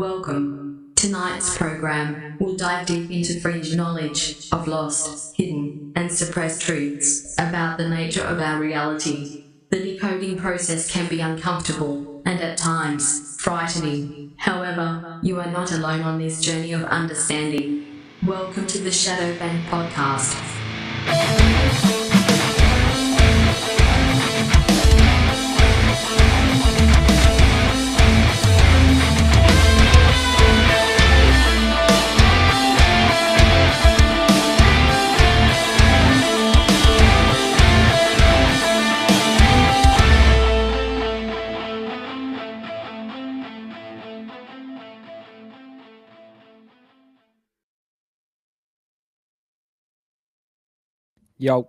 Welcome. Tonight's program will dive deep into fringe knowledge of lost, hidden, and suppressed truths about the nature of our reality. The decoding process can be uncomfortable and at times frightening. However, you are not alone on this journey of understanding. Welcome to the Shadow Bank Podcast. Yo.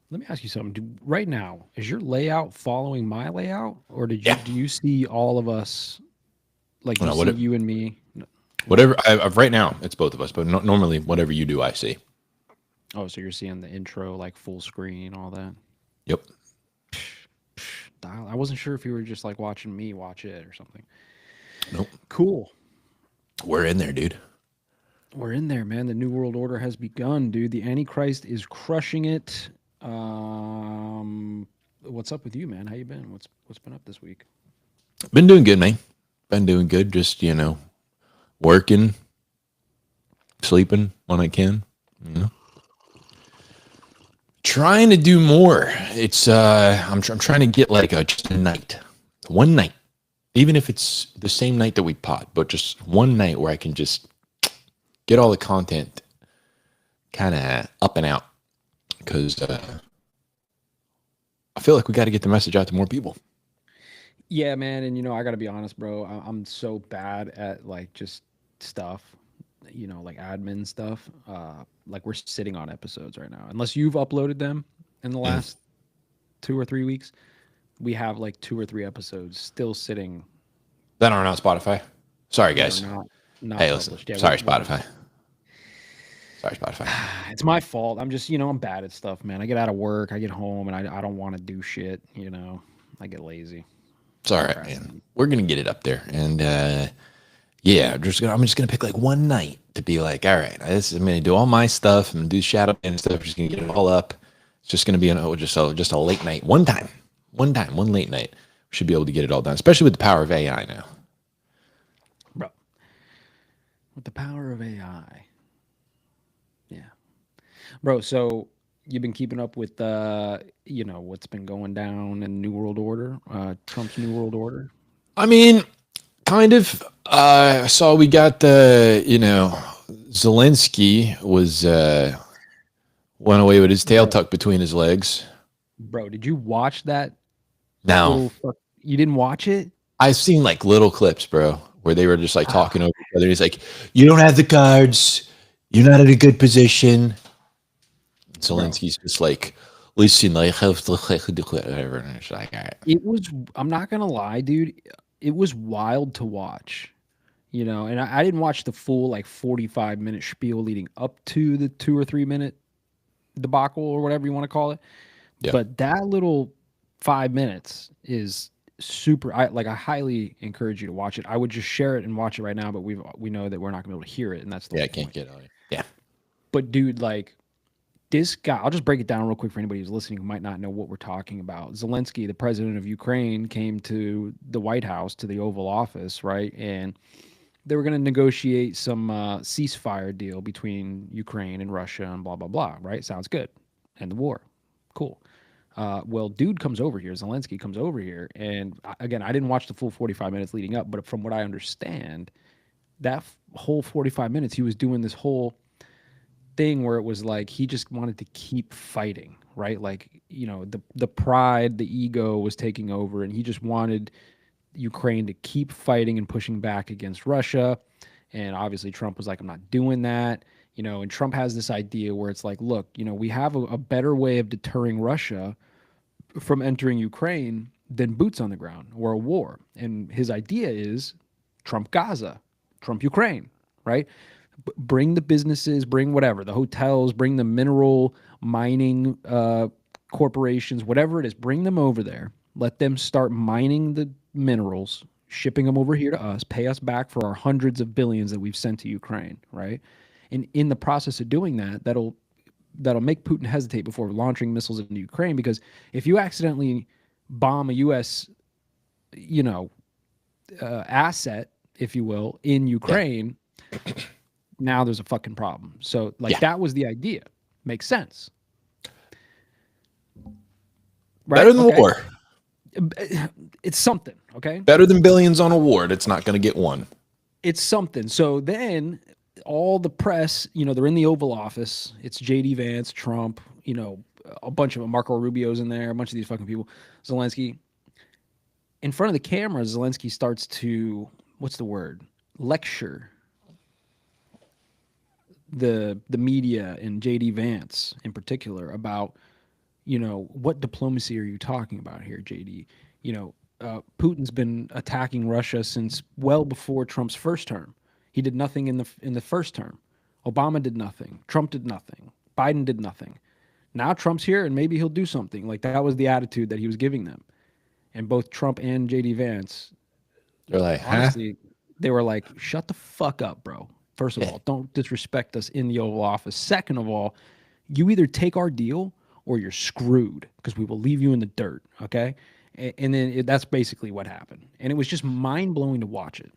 Let me ask you something. Right now, is your layout following my layout, or do you see all of us? Like you see you and me. Whatever. Right now, it's both of us. But normally, whatever you do, I see. Oh, so you're seeing the intro, like full screen, all that. Yep. I wasn't sure if you were just like watching me watch it or something. Nope. Cool. We're in there, dude. We're in there, man. The New World Order has begun, dude. The Antichrist is crushing it. What's up with you, man? How you been? What's been up this week? Been doing good, man. Been doing good. Just, working, sleeping when I can, Trying to do more. It's I'm trying to get like just a night. One night. Even if it's the same night that we pod, but just one night where I can just get all the content kind of up and out, because I feel like we got to get the message out to more people. Yeah, man. And, I got to be honest, bro. I'm so bad at like just stuff, like admin stuff. Like we're sitting on episodes right now. Unless you've uploaded them in the last 2 or 3 weeks, we have like 2 or 3 episodes still sitting. That are not Spotify. Sorry, guys. Not hey, listen. Yeah, sorry, Spotify. Sorry, Spotify. It's my fault. I'm just, I'm bad at stuff, man. I get out of work, I get home, and I don't want to do shit, I get lazy. It's all right, man. We're going to get it up there. And, I'm just going to pick like one night to be like, all right, I'm going to do all my stuff. I'm going to do shadow and stuff. I'm just going to get it all up. It's just going to be just a late night. One late night. We should be able to get it all done, especially with the power of AI now. Bro. With the power of AI. Yeah. Bro, so you've been keeping up with, what's been going down in New World Order, Trump's New World Order? I mean, kind of. I saw we got the, Zelensky went away with his tail tucked between his legs. Bro, did you watch that? No. You didn't watch it? I've seen like little clips, bro, where they were just like talking over each other. He's like, you don't have the cards. You're not in a good position. Zelensky's just like, listen, I have to whatever. And it's like, all right. It was, I'm not going to lie, dude. It was wild to watch, and I didn't watch the full like 45-minute spiel leading up to the 2 or 3 minute debacle or whatever you want to call it. Yeah. But that little 5 minutes is super. I highly encourage you to watch it. I would just share it and watch it right now, but we know that we're not gonna be able to hear it, and that's the I can't get on it. Yeah. But dude, like this guy, I'll just break it down real quick for anybody who's listening who might not know what we're talking about. Zelensky, the president of Ukraine, came to the White House, to the Oval Office, right? And they were going to negotiate some ceasefire deal between Ukraine and Russia and blah, blah, blah, right? Sounds good. End the war. Cool. Well, dude comes over here, Zelensky comes over here, and again, I didn't watch the full 45 minutes leading up, but from what I understand, that whole 45 minutes, he was doing this whole thing where it was like he just wanted to keep fighting, right? Like, the pride, the ego was taking over, and he just wanted Ukraine to keep fighting and pushing back against Russia. And obviously Trump was like, I'm not doing that. And Trump has this idea where it's like, look, we have a better way of deterring Russia from entering Ukraine than boots on the ground or a war. And his idea is Trump Gaza, Trump Ukraine, right? Bring the businesses, bring whatever, the hotels, bring the mineral mining corporations, whatever it is, bring them over there. let them start mining the minerals, shipping them over here to us, pay us back for our hundreds of billions that we've sent to Ukraine, right? And in the process of doing that, that'll make Putin hesitate before launching missiles into Ukraine, because if you accidentally bomb a U.S. Asset, if you will, in Ukraine, now there's a fucking problem. So that was the idea. Makes sense. Right? Better than war. It's something, okay? Better than billions on a war. It's not going to get one. It's something. So then all the press, they're in the Oval Office. It's J.D. Vance, Trump, a bunch of them. Marco Rubio's in there, a bunch of these fucking people. Zelensky. In front of the camera, Zelensky starts to, what's the word? Lecture the media and J.D. Vance in particular about, what diplomacy are you talking about here, JD? Putin's been attacking Russia since well before Trump's first term. He did nothing in the first term. Obama did nothing. Trump did nothing. Biden did nothing. Now Trump's here and maybe he'll do something. Like, that was the attitude that he was giving them. And both Trump and J.D. Vance, they're like, honestly, they were like, shut the fuck up, bro. First of all, don't disrespect us in the Oval Office. Second of all, you either take our deal or you're screwed, because we will leave you in the dirt, okay? And then that's basically what happened. And it was just mind-blowing to watch it.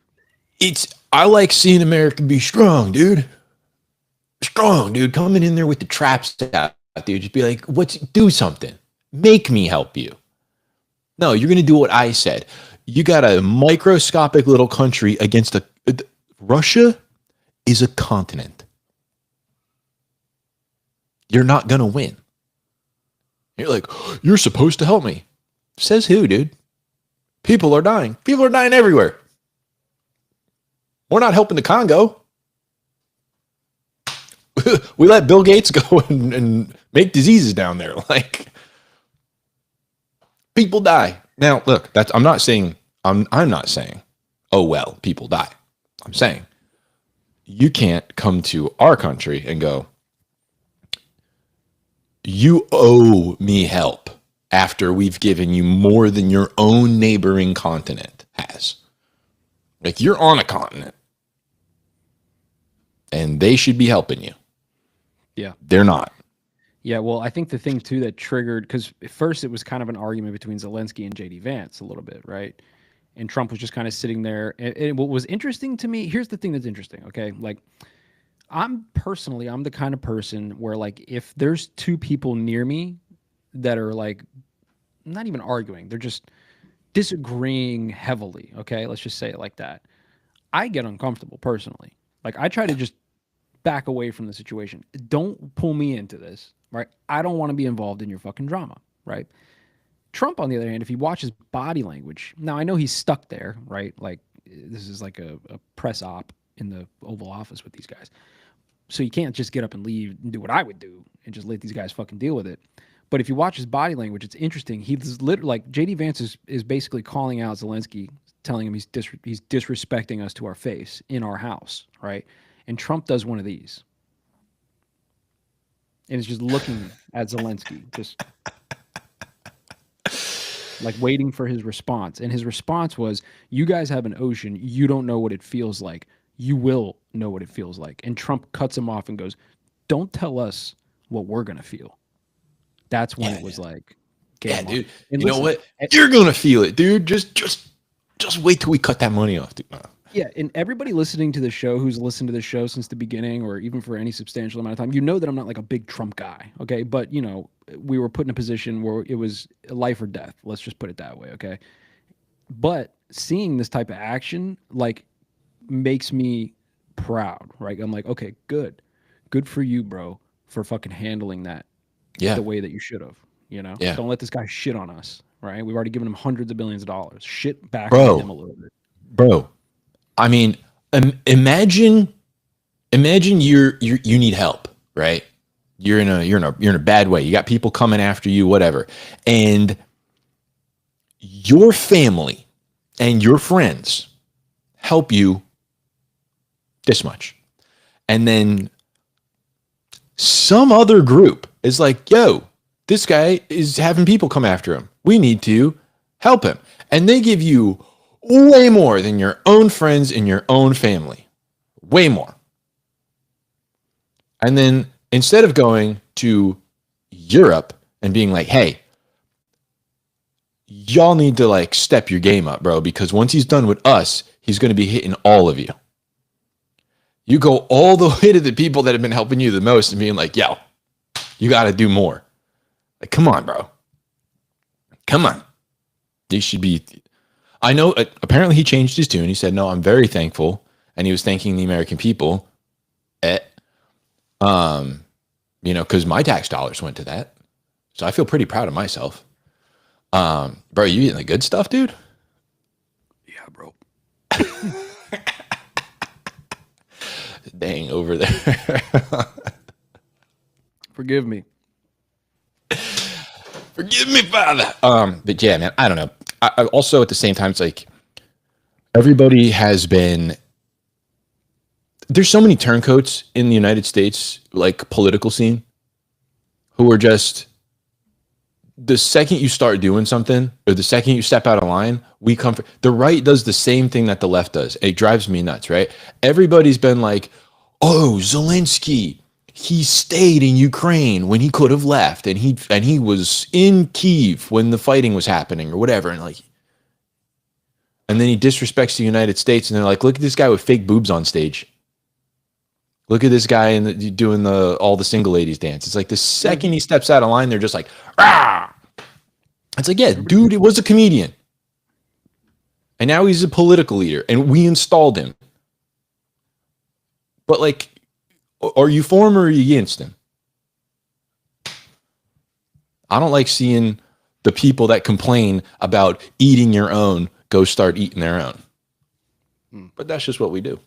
I like seeing America be strong, dude. Strong, dude. Coming in there with the traps out, dude. Just be like, do something. Make me help you. No, you're going to do what I said. You got a microscopic little country against Russia is a continent. You're not going to win. You're like, you're supposed to help me. Says who, dude? People are dying. People are dying everywhere. We're not helping the Congo. We let Bill Gates go and make diseases down there. Like, people die. Now, look, I'm not saying, oh, well, people die. I'm saying you can't come to our country and go, you owe me help after we've given you more than your own neighboring continent has. Like, you're on a continent and they should be helping you. Yeah. They're not. Yeah, well, I think the thing too that triggered, because at first it was kind of an argument between Zelensky and J.D. Vance a little bit, right? And Trump was just kind of sitting there. And what was interesting to me, here's the thing that's interesting, okay? Like, I'm the kind of person where, like, if there's two people near me that are, like, not even arguing, they're just disagreeing heavily, okay? Let's just say it like that. I get uncomfortable personally. Like, I try to just back away from the situation. Don't pull me into this, right? I don't want to be involved in your fucking drama, right? Trump, on the other hand, if he watches body language, now I know he's stuck there, right? Like, this is like a press op in the Oval Office with these guys. So you can't just get up and leave and do what I would do and just let these guys fucking deal with it. But if you watch his body language, it's interesting. He's literally, like, J.D. Vance is basically calling out Zelensky, telling him he's disrespecting us to our face in our house, right? And Trump does one of these. And is just looking at Zelensky, just like waiting for his response. And his response was, you guys have an ocean. You don't know what it feels like. You will know what it feels like. And Trump cuts him off and goes, don't tell us what we're going to feel. That's when it was like, yeah, dude. And you know what? You're going to feel it, dude. Just wait till we cut that money off, dude. Yeah, and everybody listening to the show who's listened to the show since the beginning, or even for any substantial amount of time, you know that I'm not like a big Trump guy, okay? But, we were put in a position where it was life or death. Let's just put it that way, okay? But seeing this type of action, like, makes me proud, right? I'm like, okay, good for you, bro, for fucking handling that the way that you should have. Yeah. Don't let this guy shit on us, right? We've already given him hundreds of billions of dollars. Shit back on him a little bit, bro. I mean, imagine you need help, right? You're in a bad way. You got people coming after you, whatever, and your family and your friends help you this much. And then some other group is like, yo, this guy is having people come after him. We need to Help him. And they give you way more than your own friends and your own family. Way more. And then instead of going to Europe and being like, hey, y'all need to like step your game up, bro, because once he's done with us, he's going to be hitting all of you. You go all the way to the people that have been helping you the most and being like, yo, you got to do more. Like, come on, bro. Come on. They should be. I know apparently he changed his tune. He said, no, I'm very thankful. And he was thanking the American people. Because my tax dollars went to that. So I feel pretty proud of myself. Bro, you eating the good stuff, dude? Yeah, bro. Dang, over there. Forgive me. Forgive me, Father. But yeah, man, I don't know. I also at the same time, it's like everybody has been. There's so many turncoats in the United States, like political scene, who are just the second you start doing something or the second you step out of line, we come for the right does the same thing that the left does. It drives me nuts, right? Everybody's been like, oh, Zelensky, he stayed in Ukraine when he could have left, and he was in Kyiv when the fighting was happening or whatever, and then he disrespects the United States, and they're like, look at this guy with fake boobs on stage. Look at this guy doing all the single ladies dance. It's like the second he steps out of line, they're just like, ah. It's like, yeah, dude, it was a comedian. And now he's a political leader, and we installed him. But like, are you for him or are you against him? I don't like seeing the people that complain about eating your own go start eating their own. But that's just what we do.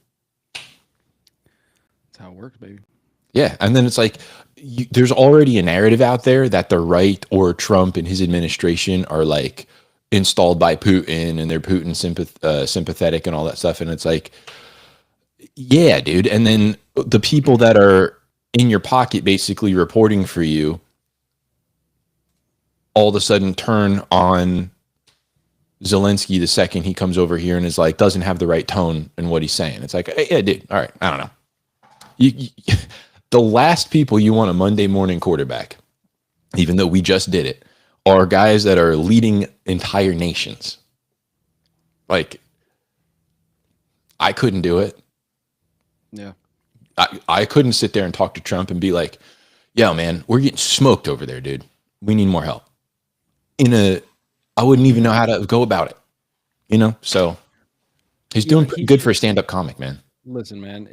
That's how it works, baby. Yeah. And then it's like, there's already a narrative out there that the right or Trump and his administration are like installed by Putin and they're Putin sympathetic and all that stuff. And it's like, yeah, dude. And then the people that are in your pocket basically reporting for you all of a sudden turn on Zelensky the second he comes over here and is like, doesn't have the right tone in what he's saying. It's like, hey, yeah, dude. All right. I don't know. The last people you want a Monday morning quarterback, even though we just did it, are guys that are leading entire nations. Like, I couldn't do it. Yeah. I couldn't sit there and talk to Trump and be like, yo, man, we're getting smoked over there, dude. We need more help. I wouldn't even know how to go about it, you know? So he's doing pretty good for a stand-up comic, man. Listen, man,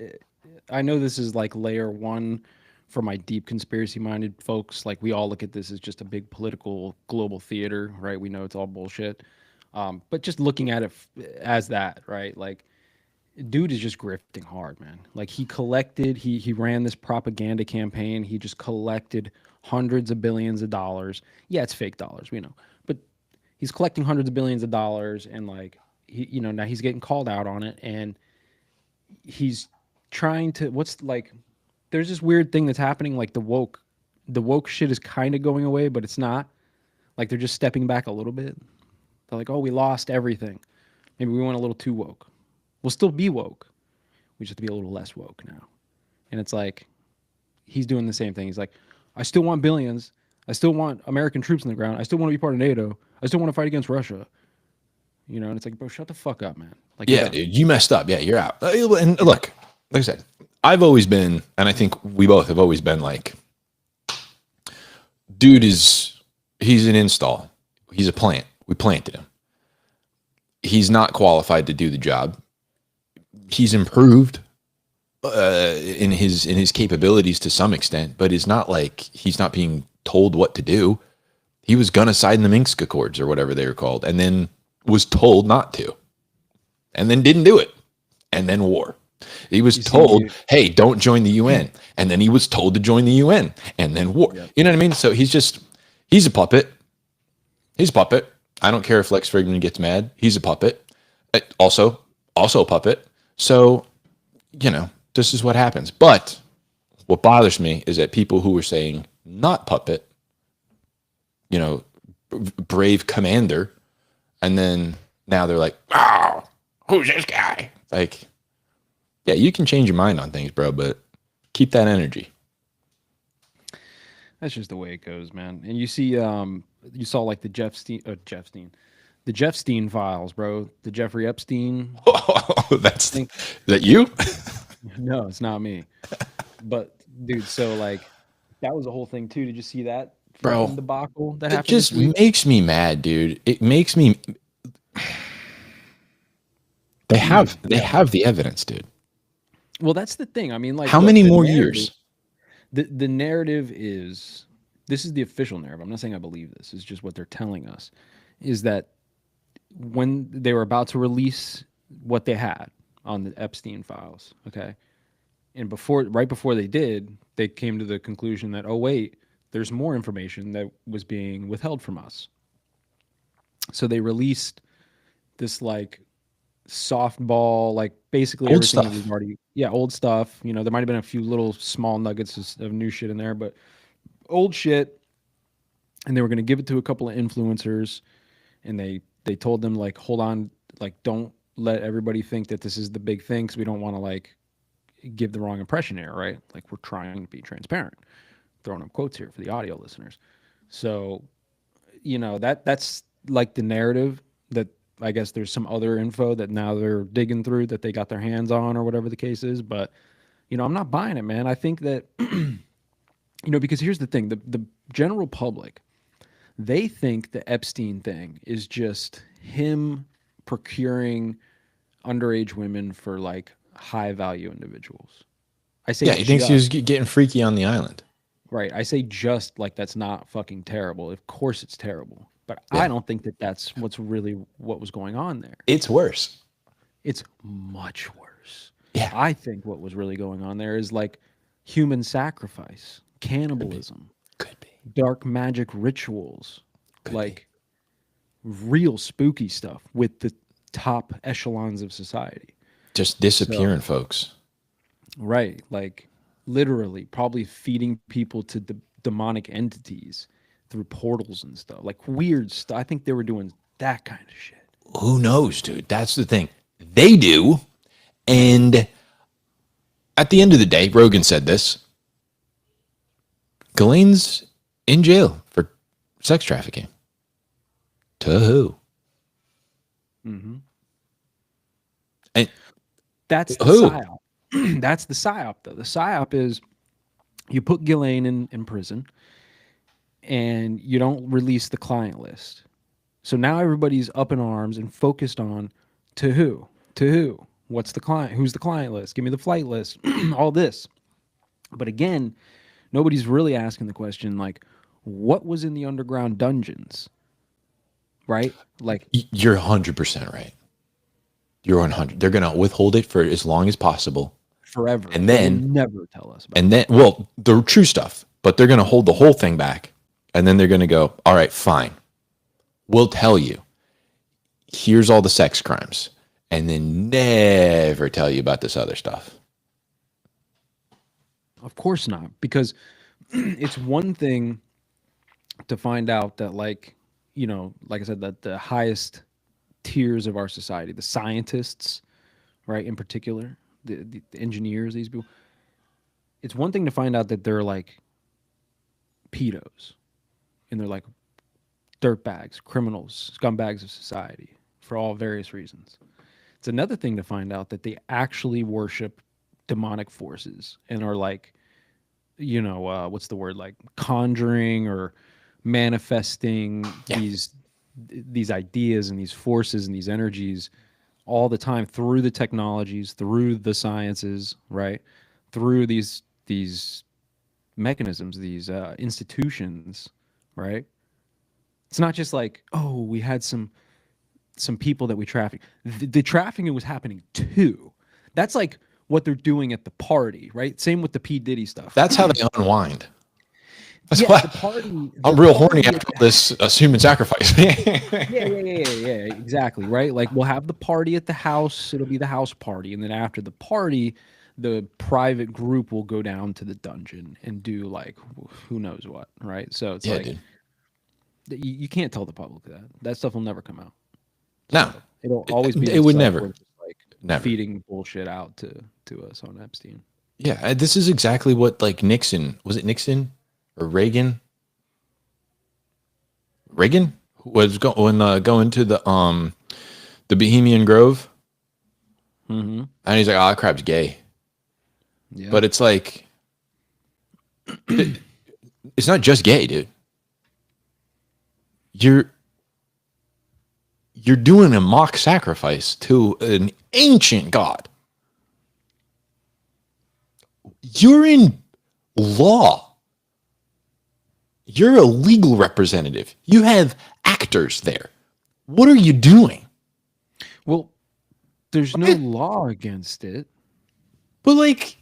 I know this is like layer one for my deep conspiracy-minded folks. Like, we all look at this as just a big political global theater, right? We know it's all bullshit. But just looking at it as that, right? Like, dude is just grifting hard, man. Like, he ran this propaganda campaign. He just collected hundreds of billions of dollars. Yeah, it's fake dollars, we know. But he's collecting hundreds of billions of dollars, and like, now he's getting called out on it, and he's trying to, there's this weird thing that's happening, like the woke shit is kind of going away, but it's not. Like, they're just stepping back a little bit. They're like, oh, we lost everything. Maybe we went a little too woke. We'll still be woke. We just have to be a little less woke now. And it's like, he's doing the same thing. He's like, I still want billions. I still want American troops on the ground. I still want to be part of NATO. I still want to fight against Russia. And it's like, bro, shut the fuck up, man. Like, yeah, dude, you messed up. Yeah, you're out. And look, like I said, I've always been, and I think we both have always been like, dude he's an install. He's a plant. We planted him. He's not qualified to do the job. He's improved in his capabilities to some extent, but it's not like he's not being told what to do. He was gonna sign the Minsk Accords or whatever they were called, and then was told not to, and then didn't do it, and then war. He was told, hey, don't join the UN, and then he was told to join the UN, and then war. Yep. You know what I mean? So he's a puppet. He's a puppet. I don't care if Lex Friedman gets mad. He's a puppet. Also a puppet. So, this is what happens. But what bothers me is that people who were saying not puppet, brave commander, And then now they're like, oh, who's this guy? Like, yeah, you can change your mind on things, bro, but keep that energy. That's just the way it goes, man. And you see, you saw like the the Jeff Steen files, bro. The Jeffrey Epstein. Oh, that's Think- is that you? No, it's not me. But dude, so like that was a whole thing too. Did you see that Bro, fucking debacle that It happened just this week? makes me mad, dude. It makes me. They have the evidence, dude. Well, that's the thing. I mean, like, How look, many the more narrative- years? The narrative is this is the official narrative. I'm not saying I believe this. It's just what they're telling us is that when they were about to release what they had on the Epstein files, okay, and right before they did, they came to the conclusion that, oh wait, there's more information that was being withheld from us. So they released this like softball, like basically Old everything that stuff. we've already, old stuff. You know, there might have been a few little small nuggets of new shit in there, but old shit. And they were going to give it to a couple of influencers, and they told them like, hold on, like don't let everybody think that this is the big thing because we don't want to like give the wrong impression here, right? Like we're trying to be transparent. Throwing up quotes here for the audio listeners. So, you know, that's like the narrative that I guess there's some other info that now they're digging through that they got their hands on or whatever the case is. But, you know, I'm not buying it, man. I think that, you know, because here's the thing, the general public, they think the Epstein thing is just him procuring underage women for like high value individuals. I say, Yeah, he thinks he was getting freaky on the island. right. I say just like that's not fucking terrible. Of course it's terrible. But Yeah. I don't think that that's what was going on there. It's worse. It's much worse. Yeah. I think what was really going on there is like human sacrifice, cannibalism, Could be. dark magic rituals, Could like real spooky stuff with the top echelons of society. Just disappearing, folks. Right. Like literally probably feeding people to demonic entities through portals and stuff. Like weird stuff. I think they were doing that kind of shit. Who knows, dude? That's the thing. They do. And at the end of the day, Rogan said this. Ghislaine's in jail for sex trafficking. To who? Mm-hmm. And that's the who? psyop. That's the psyop, though. The psyop is you put Ghislaine in prison and you don't release the client list. So now everybody's up in arms and focused on to who? To who? What's the client? Who's the client list? Give me the flight list. All this. But again, nobody's really asking the question like, what was in the underground dungeons? Right? Like You're 100% right. You're 100. They're going to withhold it for as long as possible. forever. And They then- will never tell us about And then, well, the true stuff, but they're going to hold the whole thing back. And then they're going to go, all right, fine. We'll tell you. Here's all the sex crimes. And then never tell you about this other stuff. Of course not, because it's one thing to find out that, like, you know, like I said, that the highest tiers of our society, the scientists, right, in particular, the engineers, these people, it's one thing to find out that they're like pedos and they're like dirtbags, criminals, scumbags of society for all various reasons. It's another thing to find out that they actually worship demonic forces and are like, you know, what's the word, like conjuring or manifesting these ideas and these forces and these energies all the time through the technologies, through the sciences, right? Through these mechanisms, these institutions, right? It's not just like, oh, we had some people that we traffic. The trafficking was happening too. That's like what they're doing at the party, right? Same with the P. Diddy stuff. That's how they unwind. That's yeah, why the party. I'm real horny after this human sacrifice. Yeah, exactly, right? Like we'll have the party at the house. It'll be the house party, and then after the party, the private group will go down to the dungeon and do like who knows what, right? So it's Yeah, like dude. you can't tell the public that stuff will never come out. No, It'll always be. it would this, never. we're just, like Never. feeding bullshit out to us on Epstein. Yeah, this is exactly what like Nixon, was it Nixon or Reagan? Reagan was going to the Bohemian Grove, Mm-hmm. and he's like, "Oh, that crap's gay." Yeah. But it's like, it's not just gay, dude. You're doing a mock sacrifice to an ancient god. You're in law. You're a legal representative. You have actors there. What are you doing? well, there's no law against it. But like,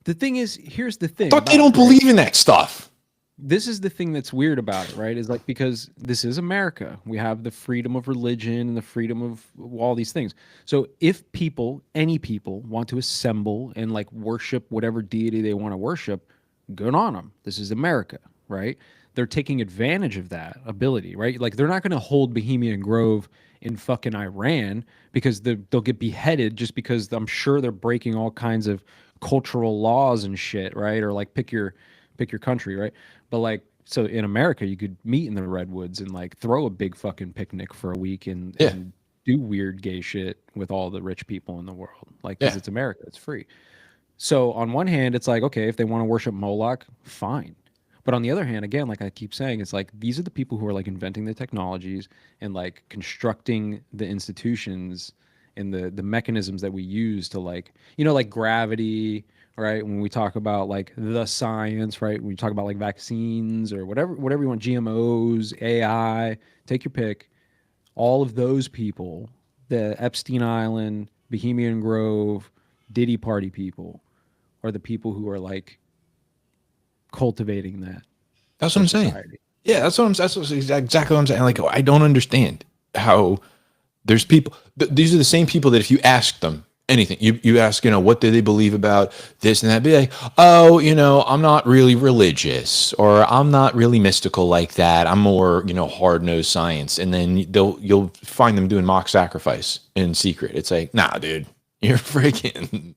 The thing is, here's the thing. thought they about don't it, right? believe in that stuff. This is the thing that's weird about it, right? Is like, because this is America. We have the freedom of religion and the freedom of all these things. So if people, any people, want to assemble and like worship whatever deity they want to worship, good on them. This is America, right? They're taking advantage of that ability, right? Like, they're not going to hold Bohemian Grove in fucking Iran because they'll get beheaded just because I'm sure they're breaking all kinds of cultural laws and shit, right? Or like pick your country, right? But like, so in America, you could meet in the redwoods and like throw a big fucking picnic for a week and, Yeah. and do weird gay shit with all the rich people in the world, like, because Yeah. it's America, it's free. So on one hand, it's like, okay, if they want to worship Moloch, fine. But on the other hand, again, like I keep saying, it's like these are the people who are like inventing the technologies and like constructing the institutions and the mechanisms that we use to, like, you know, like gravity, right? When we talk about like the science, right? When we talk about like vaccines or whatever you want, GMOs, AI, take your pick. All of those people, the Epstein Island, Bohemian Grove, Diddy Party people, are the people who are like cultivating that. That's what I'm saying. society. Yeah, that's exactly what I'm saying. Like, I don't understand how there's people. These are the same people that if you ask them anything, you ask, what do they believe about this and that, be like, oh, I'm not really religious, or I'm not really mystical like that. I'm more, hard nosed science. And then you'll find them doing mock sacrifice in secret. It's like, nah, dude, you're freaking,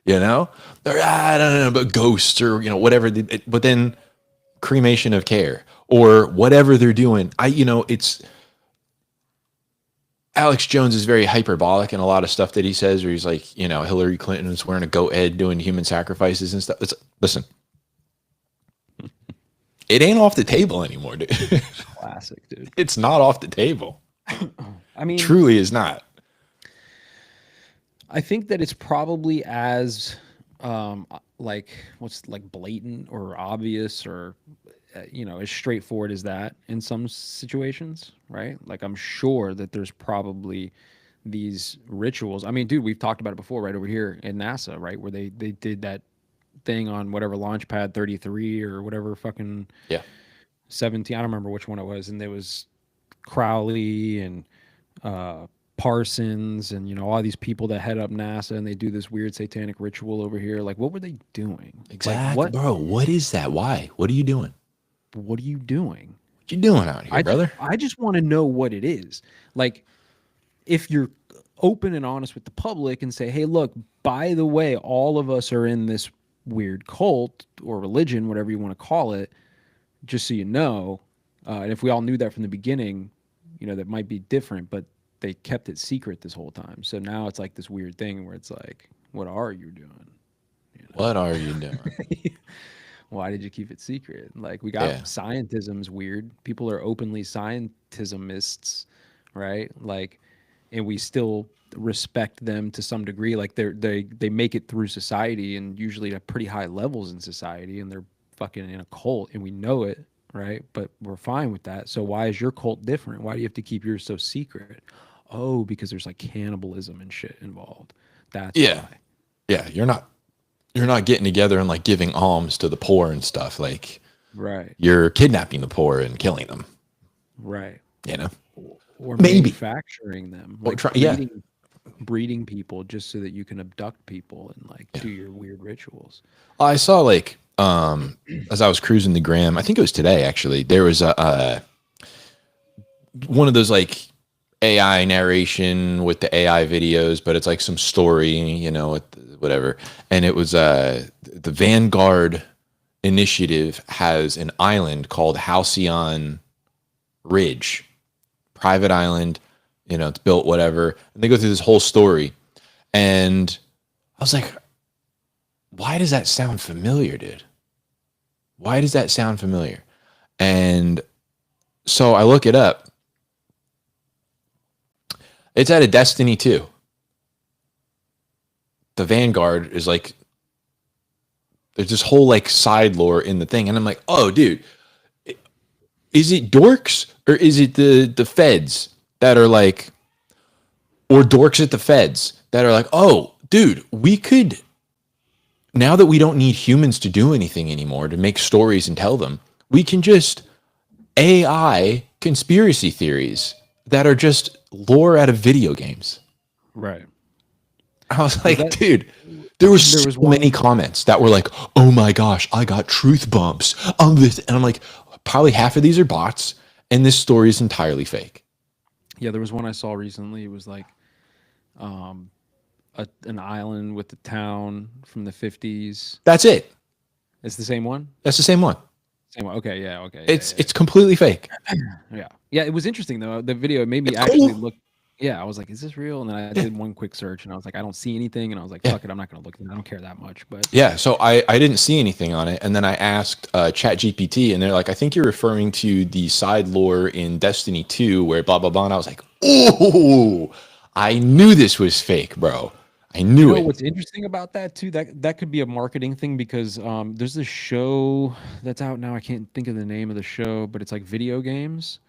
or I don't know, but ghosts or whatever. But then cremation of care or whatever they're doing. It's Alex Jones is very hyperbolic in a lot of stuff that he says, where he's like, Hillary Clinton is wearing a goat head doing human sacrifices and stuff. Listen, it ain't off the table anymore, dude. Classic, dude. It's not off the table. I mean, Truly is not. I think that it's probably as like what's like blatant or obvious or as straightforward as that in some situations, right? Like, I'm sure that there's probably these rituals. I mean, dude, we've talked about it before, right over here in NASA, right, where they did that thing on whatever launch pad 33 or whatever fucking Yeah. 17. I don't remember which one it was, and there was Crowley and Parsons and all these people that head up NASA, and they do this weird satanic ritual over here. Like, what were they doing? Exactly, Like, bro. What is that? Why? What are you doing? what are you doing? What you doing out here, brother? I just want to know what it is. Like, if you're open and honest with the public and say, hey, look, by the way, all of us are in this weird cult or religion, whatever you want to call it, just so you know. And if we all knew that from the beginning, that might be different, but they kept it secret this whole time. So now it's like this weird thing where it's like, what are you doing? What are you doing? Why did you keep it secret? Like, we got scientism's weird. People are openly scientismists, right? Like, and we still respect them to some degree. Like, they make it through society, and usually at pretty high levels in society, and they're fucking in a cult, and we know it, right? But we're fine with that. So why is your cult different? Why do you have to keep yours so secret? Oh, because there's like cannibalism and shit involved. That's why. Yeah, you're not getting together and like giving alms to the poor and stuff. Like, Right. you're kidnapping the poor and killing them. Right. Or Maybe. manufacturing them. Or Like breeding people just so that you can abduct people and like do your weird rituals. I saw like as I was cruising the gram, I think it was today actually, there was a one of those like AI narration with the AI videos, but it's like some story, with whatever. And it was the Vanguard Initiative has an island called Halcyon Ridge, private island, it's built whatever. And they go through this whole story. And I was like, why does that sound familiar, dude? Why does that sound familiar? And so I look it up. It's out of Destiny 2. The Vanguard is like, there's this whole like side lore in the thing. And I'm like, oh, dude, is it dorks or is it the feds that are like, or dorks at the feds that are like, oh, dude, we could, now that we don't need humans to do anything anymore, to make stories and tell them, we can just AI conspiracy theories that are just lore out of video games. Right. I was like, dude, there was so many comments that were like, oh my gosh, I got truth bumps on this. And I'm like, probably half of these are bots and this story is entirely fake. Yeah, there was one I saw recently. It was like an island with the town from the 50s. That's it. It's the same one? That's the same one. Same one. Okay, yeah, okay. It's completely fake. Yeah. Yeah, it was interesting though. The video made me actually look. Yeah, I was like, is this real? And then I did one quick search and I was like, I don't see anything. And I was like, fuck it, I'm not going to look at it. I don't care that much. But yeah, so I didn't see anything on it. And then I asked ChatGPT and they're like, I think you're referring to the side lore in Destiny 2 where blah, blah, blah. And I was like, oh, I knew this was fake, bro. I knew it. What's interesting about that too, that could be a marketing thing because there's this show that's out now. I can't think of the name of the show, but it's like video games.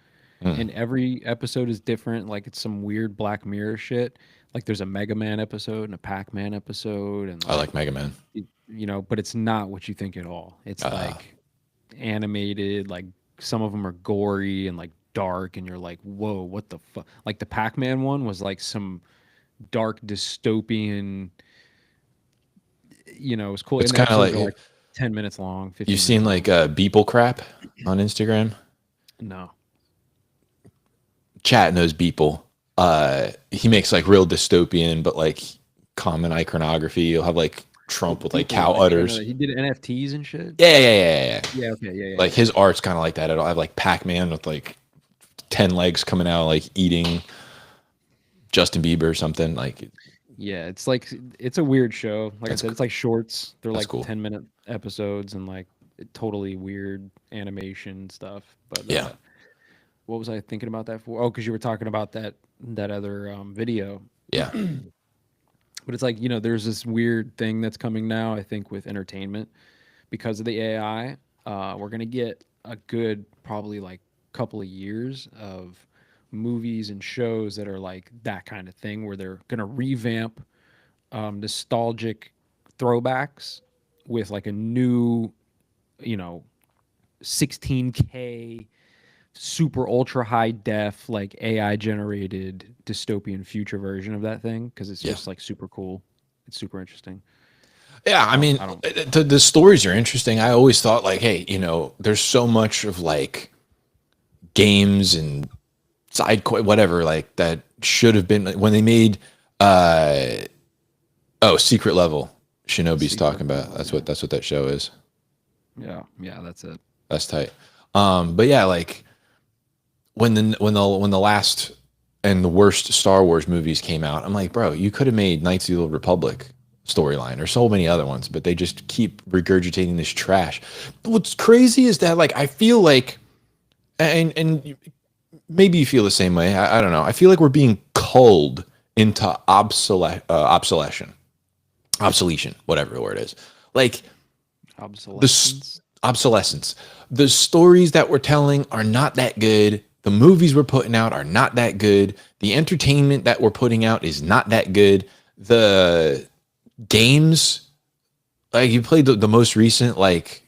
And every episode is different. Like it's some weird Black Mirror shit. Like there's a Mega Man episode and a Pac-Man episode. And I like Mega Man. But it's not what you think at all. It's like animated. Like some of them are gory and like dark. And you're like, whoa, what the fuck? Like the Pac-Man one was like some dark dystopian. It was cool. It's kind of like 10 minutes long. 15 You've seen like Beeple crap on Instagram? No. Chat knows Beeple. He makes like real dystopian, but like common iconography. You'll have like Trump with like cow udders. He did NFTs and shit. Yeah. Yeah. Okay. Yeah. Like his art's kind of like that. It'll have like Pac-Man with like 10 legs coming out, like eating Justin Bieber or something. Like, yeah, it's a weird show. Like I said, it's like shorts. They're like cool. 10-minute episodes and like totally weird animation stuff. But yeah. What was I thinking about that for? Oh, because you were talking about that other video. Yeah. But it's like, there's this weird thing that's coming now, I think, with entertainment. Because of the AI, we're going to get a good probably like couple of years of movies and shows that are like that kind of thing where they're going to revamp nostalgic throwbacks with like a new, 16K super ultra high def like AI generated dystopian future version of that thing because it's just like super cool. It's super interesting. Yeah, I mean, the stories are interesting. I always thought like, hey, there's so much of like games and side whatever like that should have been when they made Secret Level. Shinobi's talking about. That's what that show is. Yeah, that's it. That's tight. But yeah, like when the last and the worst Star Wars movies came out, I'm like, bro, you could have made Knights of the Old Republic storyline or so many other ones, but they just keep regurgitating this trash. But what's crazy is that like I feel like, and maybe you feel the same way. I don't know. I feel like we're being culled into obsolescence, whatever the word is. Like obsolescence. The stories that we're telling are not that good. The movies we're putting out are not that good. The entertainment that we're putting out is not that good. The games, like you played the most recent, like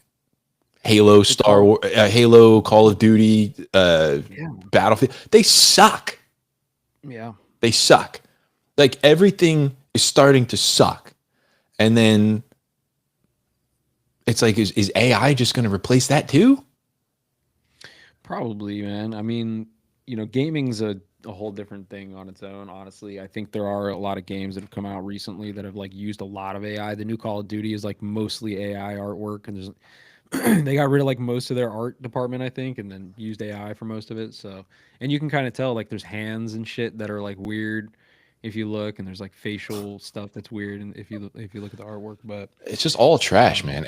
Halo, Star Wars, Halo, Call of Duty, Battlefield. They suck. Yeah, they suck. Like everything is starting to suck, and then it's like, is AI just going to replace that too? Probably, man. I mean, gaming's a a whole different thing on its own. Honestly, I think there are a lot of games that have come out recently that have like used a lot of AI. The new Call of Duty is like mostly AI artwork, and there's they got rid of like most of their art department, I think, and then used AI for most of it. So, and you can kind of tell like there's hands and shit that are like weird if you look, and there's like facial stuff that's weird, and if you look at the artwork, but It's just all trash, man.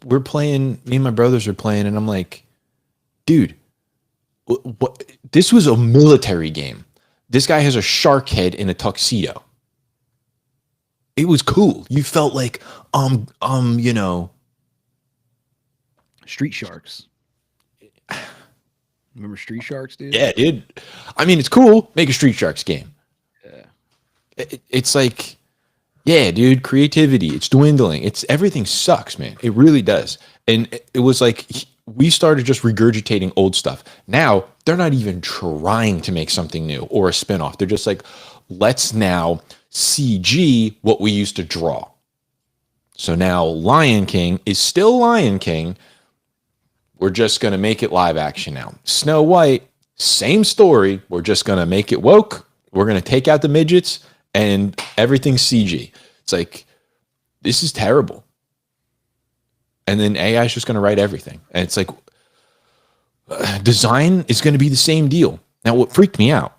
We're playing. Me and my brothers are playing, and I'm like, dude, what? This was a military game. This guy has a shark head in a tuxedo. It was cool. You felt like, you know, Street Sharks. Remember Street Sharks, dude? yeah, dude. I mean, it's cool. Make a Street Sharks game. Yeah. It's like, yeah, dude, creativity. It's dwindling. It's everything sucks, man. It really does. And it was like we started just regurgitating old stuff. Now they're not even trying to make something new or a spinoff. They're just like, let's now CG what we used to draw. So now Lion King is still Lion King. We're just going to make it live action now. Snow White, same story. We're just going to make it woke. We're going to take out the midgets and everything's CG. It's like, this is terrible. And then AI is just going to write everything. And it's like, design is going to be the same deal. Now, what freaked me out,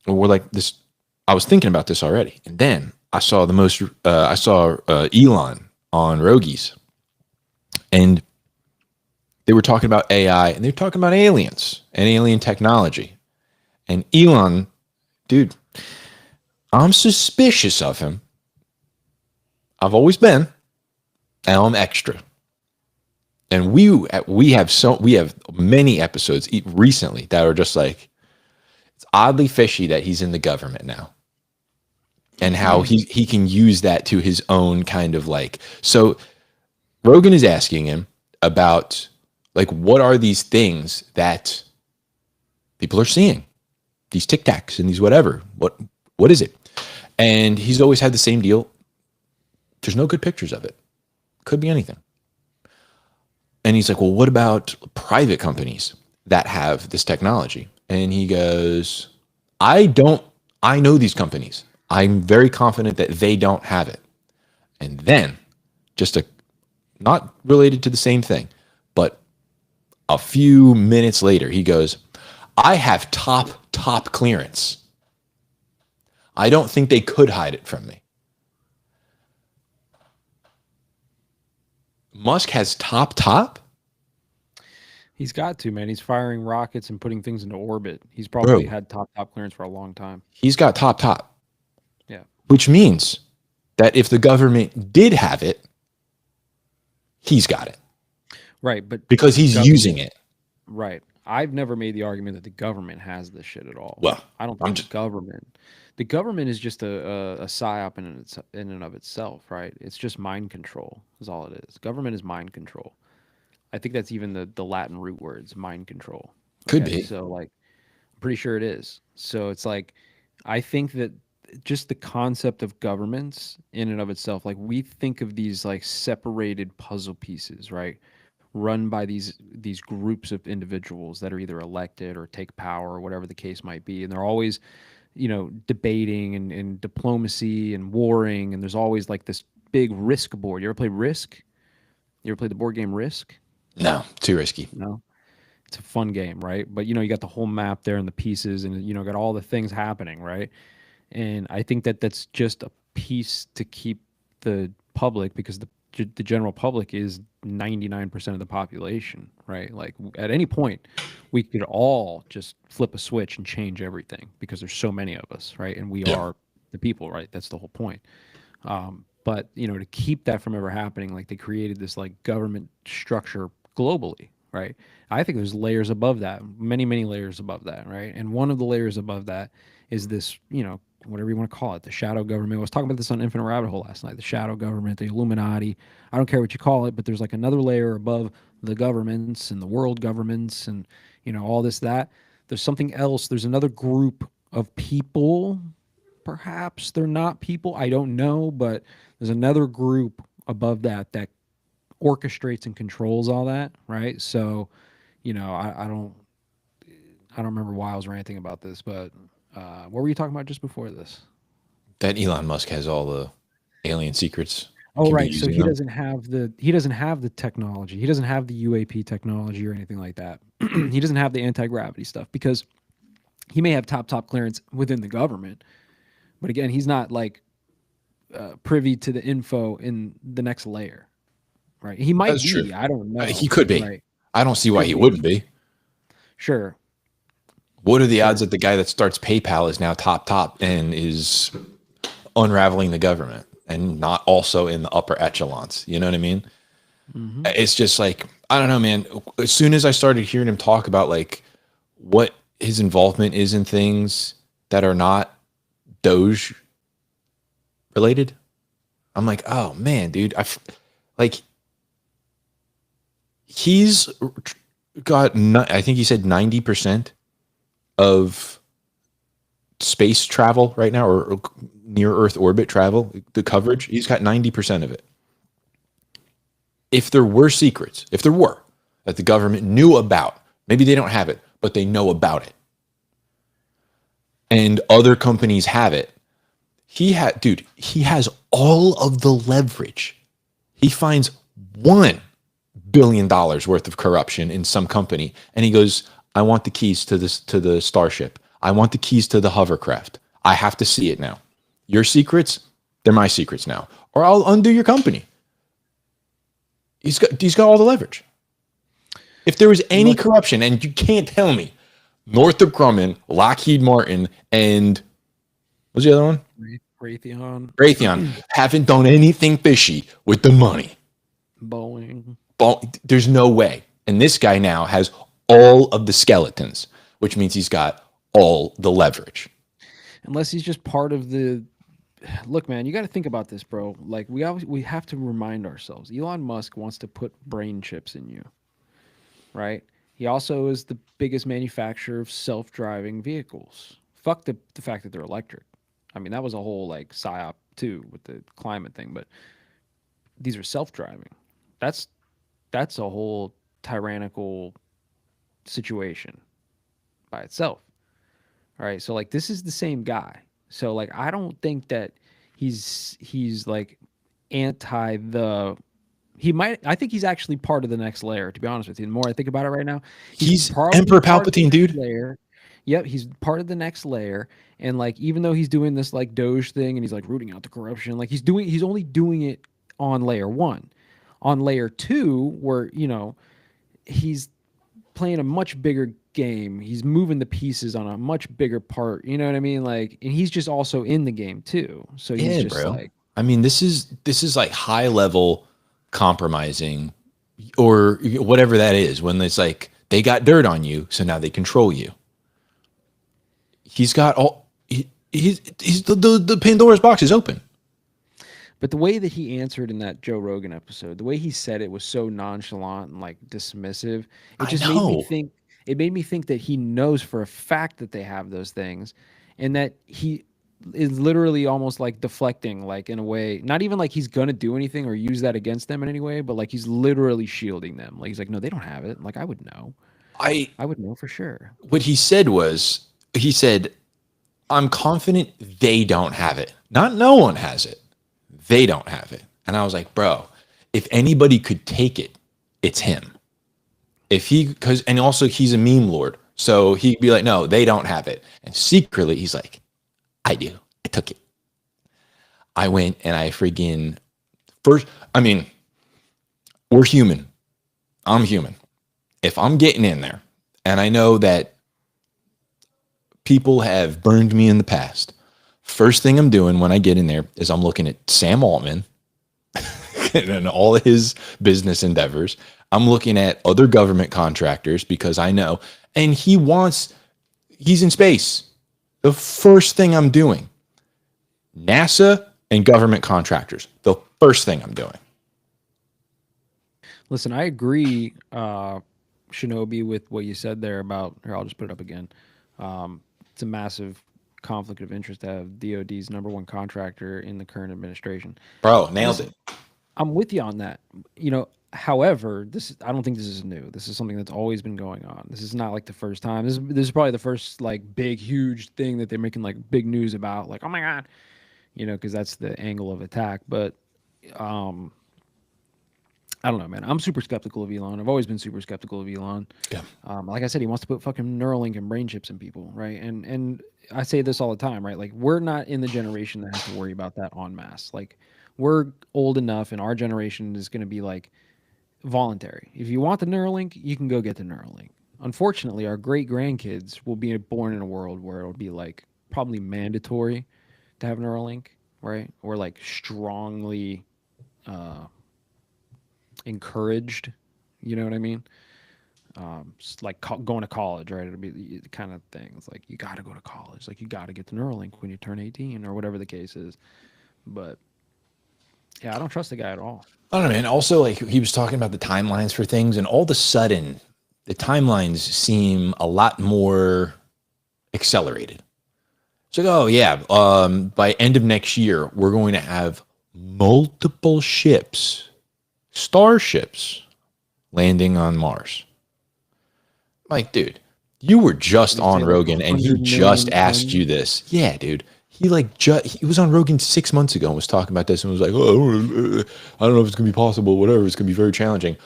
we're like this, I was thinking about this already. And then I saw Elon on Rogies. And they were talking about AI and they were talking about aliens and alien technology. And Elon, dude, I'm suspicious of him. I've always been. And I'm extra. And we have many episodes recently that are just like, it's oddly fishy that he's in the government now. And how he can use that to his own kind of like. So Rogan is asking him about like, what are these things that people are seeing? These Tic Tacs and these whatever. What is it? And he's always had the same deal. There's no good pictures of it. Could be anything. And he's like, well, what about private companies that have this technology? And he goes, I know these companies. I'm very confident that they don't have it. And then, not related to the same thing, but a few minutes later, he goes, I have top clearance. I don't think they could hide it from me. Musk has top? He's got to, man. He's firing rockets and putting things into orbit. He's probably had top clearance for a long time. He's got top. Yeah. Which means that if the government did have it, he's got it. Right, but because he's using it. Right. I've never made the argument that the government has this shit at all. Well, I don't think the government is just a psyop in and of itself, right? It's just mind control is all it is. Government is mind control. I think that's even the Latin root words, mind control. Could be. So like, I'm pretty sure it is. So it's like, I think that just the concept of governments in and of itself, like we think of these like separated puzzle pieces, right? Run by these groups of individuals that are either elected or take power or whatever the case might be. And they're always, debating and diplomacy and warring. And there's always like this big Risk board. You ever play Risk? You ever played the board game Risk? No, too risky. No. It's a fun game, right? But you got the whole map there and the pieces and got all the things happening, right? And I think that that's just a piece to keep the public, because the general public is 99% of the population, right? Like at any point we could all just flip a switch and change everything because there's so many of us, right? And we are the people, right? That's the whole point. But to keep that from ever happening, like they created this like government structure globally, right? I think there's layers above that, many layers above that, right? And one of the layers above that is this, whatever you want to call it, the shadow government. I was talking about this on Infinite Rabbit Hole last night. The shadow government, the Illuminati. I don't care what you call it, but there's like another layer above the governments and the world governments and all this that. There's something else. There's another group of people. Perhaps they're not people. I don't know, but there's another group above that orchestrates and controls all that, right? So, I I don't remember why I was ranting about this, but what were you talking about just before this? That Elon Musk has all the alien secrets. Oh, Can be right. So using them. he doesn't have the technology. He doesn't have the UAP technology or anything like that. He doesn't have the anti-gravity stuff because he may have top clearance within the government, but again, he's not like privy to the info in the next layer, right? He might That's true. be. I don't He know. could be. Right? I don't see why Could he be. wouldn't be. Sure. What are the odds Sure. that the guy that starts PayPal is now top and is unraveling the government and not also in the upper echelons? You know what I mean? Hmm. It's just like, I don't know, man. As soon as I started hearing him talk about like what his involvement is in things that are not Doge related, I'm like, oh man, dude, like he's got, I think he said 90% of space travel right now, or near Earth orbit travel, the coverage. He's got 90% of it. If there were secrets, if there were, that the government knew about, maybe they don't have it, but they know about it, and other companies have it, he has all of the leverage. He finds $1 billion worth of corruption in some company, and he goes, I want the keys to this, to the Starship. I want the keys to the hovercraft. I have to see it now. Your secrets, they're my secrets now, or I'll undo your company. He's got all the leverage. If there was any corruption, and you can't tell me Northrop Grumman, Lockheed Martin, and what's the other one? Raytheon haven't done anything fishy with the money. Boeing. There's no way. And this guy now has all of the skeletons, which means he's got all the leverage. Unless he's just part of the look, man, you got to think about this, bro. Like we have to remind ourselves. Elon Musk wants to put brain chips in you, right? He also is the biggest manufacturer of self-driving vehicles. Fuck the fact that they're electric. I mean, that was a whole like psyop too with the climate thing, but these are self-driving. That's a whole tyrannical situation by itself. All right, so like this is the same guy. So like I don't think that he's like anti the he might I think he's actually part of the next layer, to be honest with you. The more I think about it right now, He's probably Emperor part of the Palpatine, next dude. layer. Yep, he's part of the next layer. And like even though he's doing this like Doge thing and he's like rooting out the corruption, like he's only doing it on layer 1. On layer 2, where, he's playing a much bigger game. He's moving the pieces on a much bigger part. You know what I mean? Like, and he's just also in the game too. So he's Yeah, just bro. like, I mean, this is like high level compromising, or whatever that is, when it's like they got dirt on you, so now they control you. He's got all he's the Pandora's box is open. but the way that he answered in that Joe Rogan episode, the way he said it was so nonchalant and like dismissive. It I just made me know. think. It made me think that he knows for a fact that they have those things, and that he is literally almost like deflecting, like in a way, not even like he's gonna do anything or use that against them in any way, but like he's literally shielding them. Like he's like, no, they don't have it. Like I would know. I I would know for sure. What he said was, he said, I'm confident they don't have it. Not no one has it. They don't have it. And I was like, bro, if anybody could take it, it's him. If he, because, and also he's a meme lord. So he'd be like, no, they don't have it. And secretly, he's like, I do. I took it. I went and I freaking first, I mean, we're human. I'm human. If I'm getting in there and I know that people have burned me in the past, first thing I'm doing when I get in there is I'm looking at Sam Altman and all of his business endeavors. I'm looking at other government contractors because I know, and he's in space. The first thing I'm doing, NASA and government contractors, the first thing I'm doing. Listen, I agree, Shinobi, with what you said there about. Here, I'll just put it up again. It's a massive conflict of interest to have DoD's #1 contractor in the current administration. Bro, nailed Listen, it. I'm with you on that. You know, However, I don't think this is new. This is something that's always been going on. This is not like the first time. This is probably the first like big huge thing that they're making like big news about. Like, oh my god, because that's the angle of attack. But um, I don't know, man. I'm super skeptical of Elon. I've always been super skeptical of Elon. Yeah. Like I said, he wants to put fucking Neuralink and brain chips in people, right? And I say this all the time, right? Like we're not in the generation that has to worry about that en masse. Like we're old enough, and our generation is going to be like voluntary. If you want the Neuralink, you can go get the Neuralink. Unfortunately, our great grandkids will be born in a world where it'll be like probably mandatory to have Neuralink, right? Or like strongly encouraged. You know what I mean? Like going to college, right? It'll be the kind of thing. It's like you got to go to college. Like you got to get the Neuralink when you turn 18 or whatever the case is. But yeah, I don't trust the guy at all. I don't know, man. Also, like he was talking about the timelines for things, and all of a sudden, the timelines seem a lot more accelerated. It's like, oh yeah, by end of next year, we're going to have multiple ships, starships, landing on Mars. Like, dude, you were just on Rogan, and he just asked you this. Yeah, dude. He he was on Rogan 6 months ago and was talking about this and was like, oh, I don't know if it's gonna be possible, whatever. It's gonna be very challenging.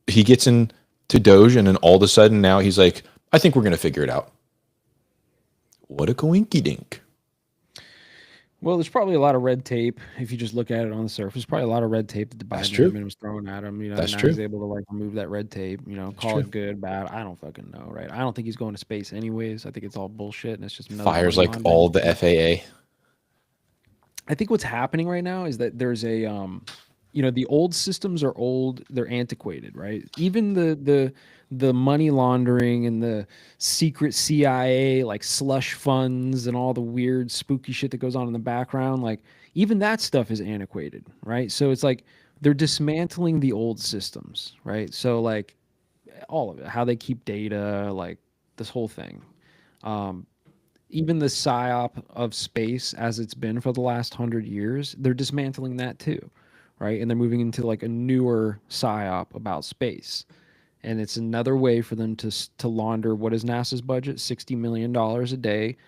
He gets into Doge, and then all of a sudden now he's like, I think we're gonna figure it out. What a coinky dink. Well, there's probably a lot of red tape if you just look at it on the surface. Probably a lot of red tape that the Biden administration was throwing at him. That's now true. He's able to like remove that red tape. Call it good, bad. I don't fucking know, right? I don't think he's going to space anyways. I think it's all bullshit, and it's just fires like all the FAA. I think what's happening right now is that there's a the old systems are old, they're antiquated, right? Even the money laundering and the secret CIA like slush funds and all the weird spooky shit that goes on in the background, like even that stuff is antiquated, right? So it's like they're dismantling the old systems, right? So like all of it, how they keep data, like this whole thing. Even the psyop of space as it's been for the last 100 years, they're dismantling that too, right? And they're moving into like a newer psyop about space. And it's another way for them to launder what is NASA's budget, $60 million a day.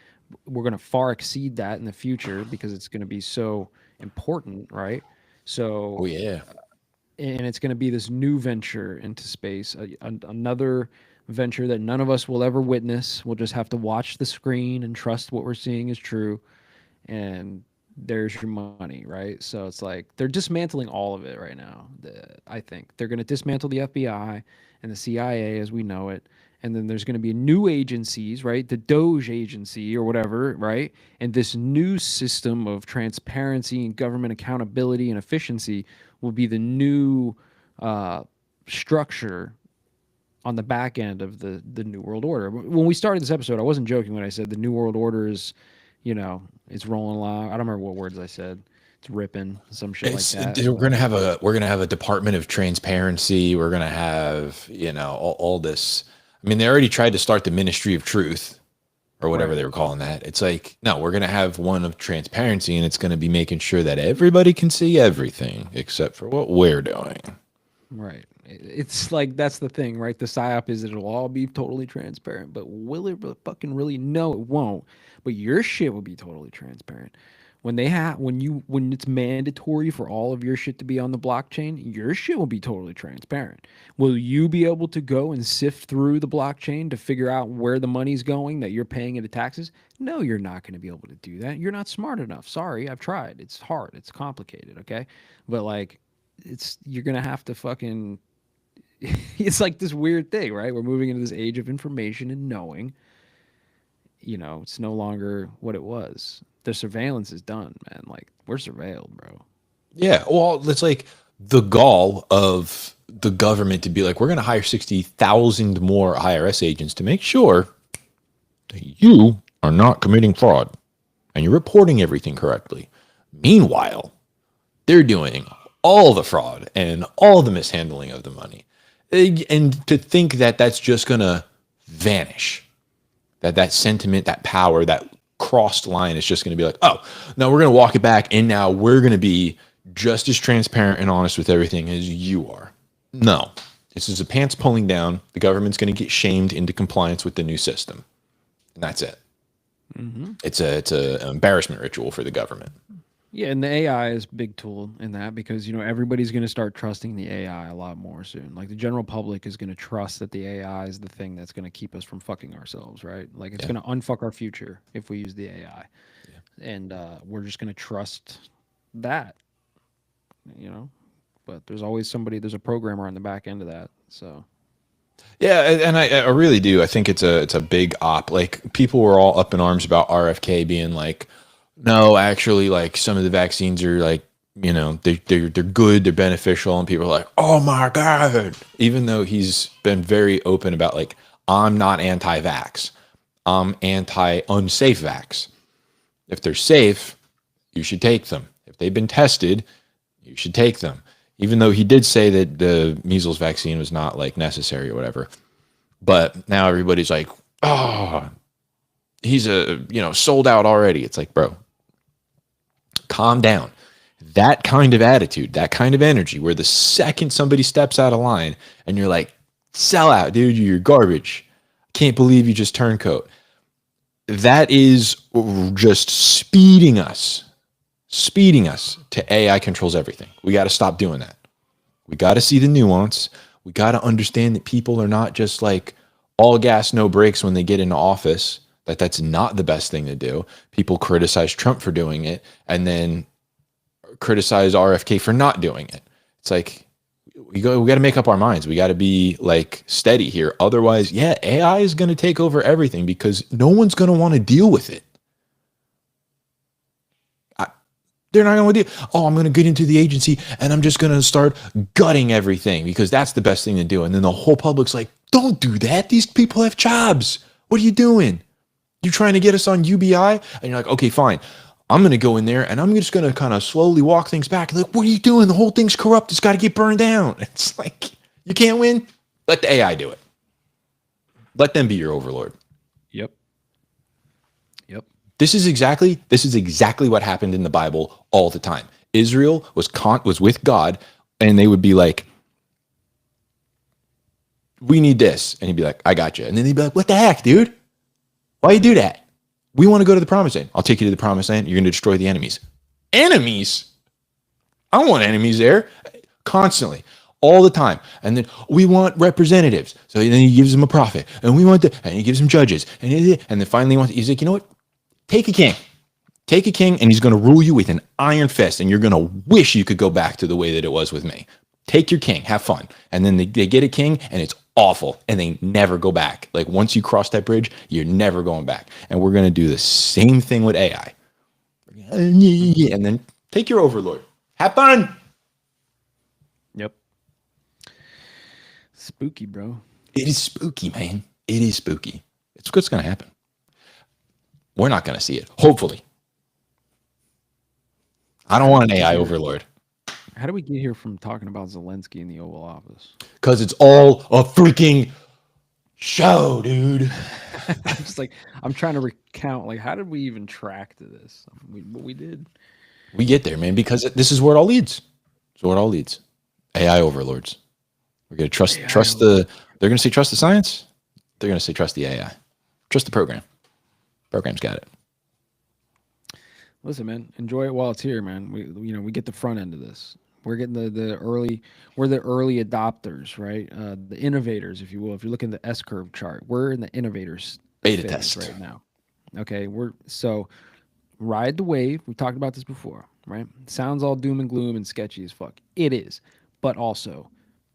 We're going to far exceed that in the future because it's going to be so important, right? So, oh yeah, and it's going to be this new venture into space, another venture that none of us will ever witness. We'll just have to watch the screen and trust what we're seeing is true. And there's your money, right? So it's like they're dismantling all of it right now. I think they're going to dismantle the FBI and the CIA as we know it. And then there's going to be new agencies, right? The Doge agency or whatever, right? And this new system of transparency and government accountability and efficiency will be the new structure on the back end of the New World Order. When we started this episode, I wasn't joking when I said the New World Order is, it's rolling along. I don't remember what words I said. It's ripping, some shit like that. We're gonna have a Department of Transparency. We're gonna have all this. I mean, they already tried to start the Ministry of Truth or whatever they were calling that. It's like, no, we're gonna have one of transparency, and it's gonna be making sure that everybody can see everything except for what we're doing. Right. It's like that's the thing, right? The psyop is that it'll all be totally transparent, but will it fucking really? No, it won't. But your shit will be totally transparent. When it's mandatory for all of your shit to be on the blockchain, your shit will be totally transparent. Will you be able to go and sift through the blockchain to figure out where the money's going that you're paying into taxes? No, you're not going to be able to do that. You're not smart enough. Sorry, I've tried. It's hard. It's complicated. Okay, but like, you're gonna have to fucking. It's like this weird thing, right? We're moving into this age of information and knowing. It's no longer what it was. The surveillance is done, man. Like, we're surveilled, bro. Yeah, well, it's like the gall of the government to be like, we're going to hire 60,000 more IRS agents to make sure that you are not committing fraud and you're reporting everything correctly. Meanwhile, they're doing all the fraud and all the mishandling of the money. And to think that that's just going to vanish, that sentiment, that power, that crossed line is just going to be like, oh, no, we're going to walk it back, and now we're going to be just as transparent and honest with everything as you are. No. This is a pants pulling down. The government's going to get shamed into compliance with the new system. And that's it. It's an embarrassment ritual for the government. Yeah, and the AI is a big tool in that because everybody's going to start trusting the AI a lot more soon. Like the general public is going to trust that the AI is the thing that's going to keep us from fucking ourselves, right? Like it's going to unfuck our future if we use the AI, and we're just going to trust that, But there's always there's a programmer on the back end of that, so. Yeah, and I really do. I think it's a big op. Like people were all up in arms about RFK being like, no, actually, like some of the vaccines are like, they're good, they're beneficial, and people are like, oh my god. Even though he's been very open about like, I'm not anti-vax, I'm anti-unsafe vax. If they're safe, you should take them. If they've been tested, you should take them. Even though he did say that the measles vaccine was not like necessary or whatever. But now everybody's like, oh, he's sold out already. It's like, bro, calm down. That kind of attitude, that kind of energy, where the second somebody steps out of line and you're like, sell out, dude, you're garbage. Can't believe you just turncoat. That is just speeding us to AI controls everything. We got to stop doing that. We got to see the nuance. We got to understand that people are not just like all gas, no brakes when they get into office, that's not the best thing to do. People criticize Trump for doing it and then criticize RFK for not doing it. It's like, we got to make up our minds. We got to be like steady here. Otherwise, AI is going to take over everything because no one's going to want to deal with it. They're not going to do, I'm going to get into the agency and I'm just going to start gutting everything because that's the best thing to do. And then the whole public's like, don't do that. These people have jobs. What are you doing? You're trying to get us on UBI? And you're like, okay, fine. I'm going to go in there and I'm just going to kind of slowly walk things back. Like, what are you doing? The whole thing's corrupt. It's got to get burned down. It's like, you can't win. Let the AI do it. Let them be your overlord. Yep. This is exactly what happened in the Bible all the time. Israel was with God, and they would be like, "We need this," and he'd be like, "I got you." And then they'd be like, "What the heck, dude? Why you do that? We want to go to the promised land. I'll take you to the promised land. You're going to destroy the enemies. Enemies? I don't want enemies there. Constantly." All the time. And then we want representatives. So then he gives them a prophet. And and he gives them judges. And then finally he's like, you know what? Take a king, and he's going to rule you with an iron fist, and you're going to wish you could go back to the way that it was with me. Take your king, have fun. And then they get a king, and it's awful, and they never go back. Like, once you cross that bridge, you're never going back. And we're going to do the same thing with AI. And then take your overlord. Have fun. Yep. Spooky, bro. It is spooky, man. It is spooky. It's what's going to happen. We're not going to see it. Hopefully. I don't want an AI overlord. How do we get here from talking about Zelensky in the Oval Office? Because it's all a freaking show, dude. I'm trying to recount, like, how did we even track to this? But we did. We get there, man, because this is where it all leads. So it all leads. AI overlords. We're going to trust they're going to say trust the science. They're going to say trust the AI. Trust the program. Program's got it. Listen, man, enjoy it while it's here, man. We get the front end of this. We're getting the early adopters, right? The innovators, if you will. If you look in the S-curve chart, we're in the innovators beta phase test right now. Okay, so ride the wave. We talked about this before, right? Sounds all doom and gloom and sketchy as fuck. It is, but also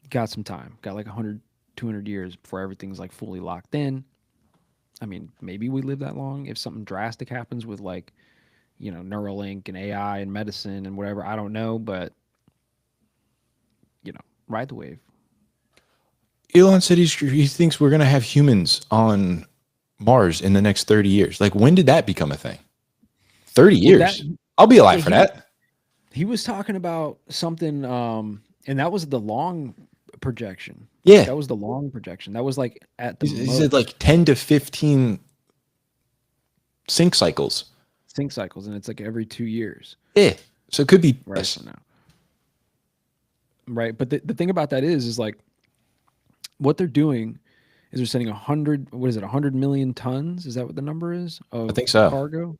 got some time. Got like 100, 200 years before everything's like fully locked in. I mean, maybe we live that long if something drastic happens with like, Neuralink and AI and medicine and whatever. I don't know, but ride the wave. Elon said he thinks we're going to have humans on Mars in the next 30 years. Like, when did that become a thing? 30 years. I'll be alive for that. He was talking about something, and that was the long projection. Yeah. That was the long projection. That was like at the He said like 10 to 15 sync cycles. And it's like every 2 years. Yeah. So it could be right from now. right? But the thing about that is like what they're doing is they're sending 100 million tons? Is that what the number is I of think so. cargo?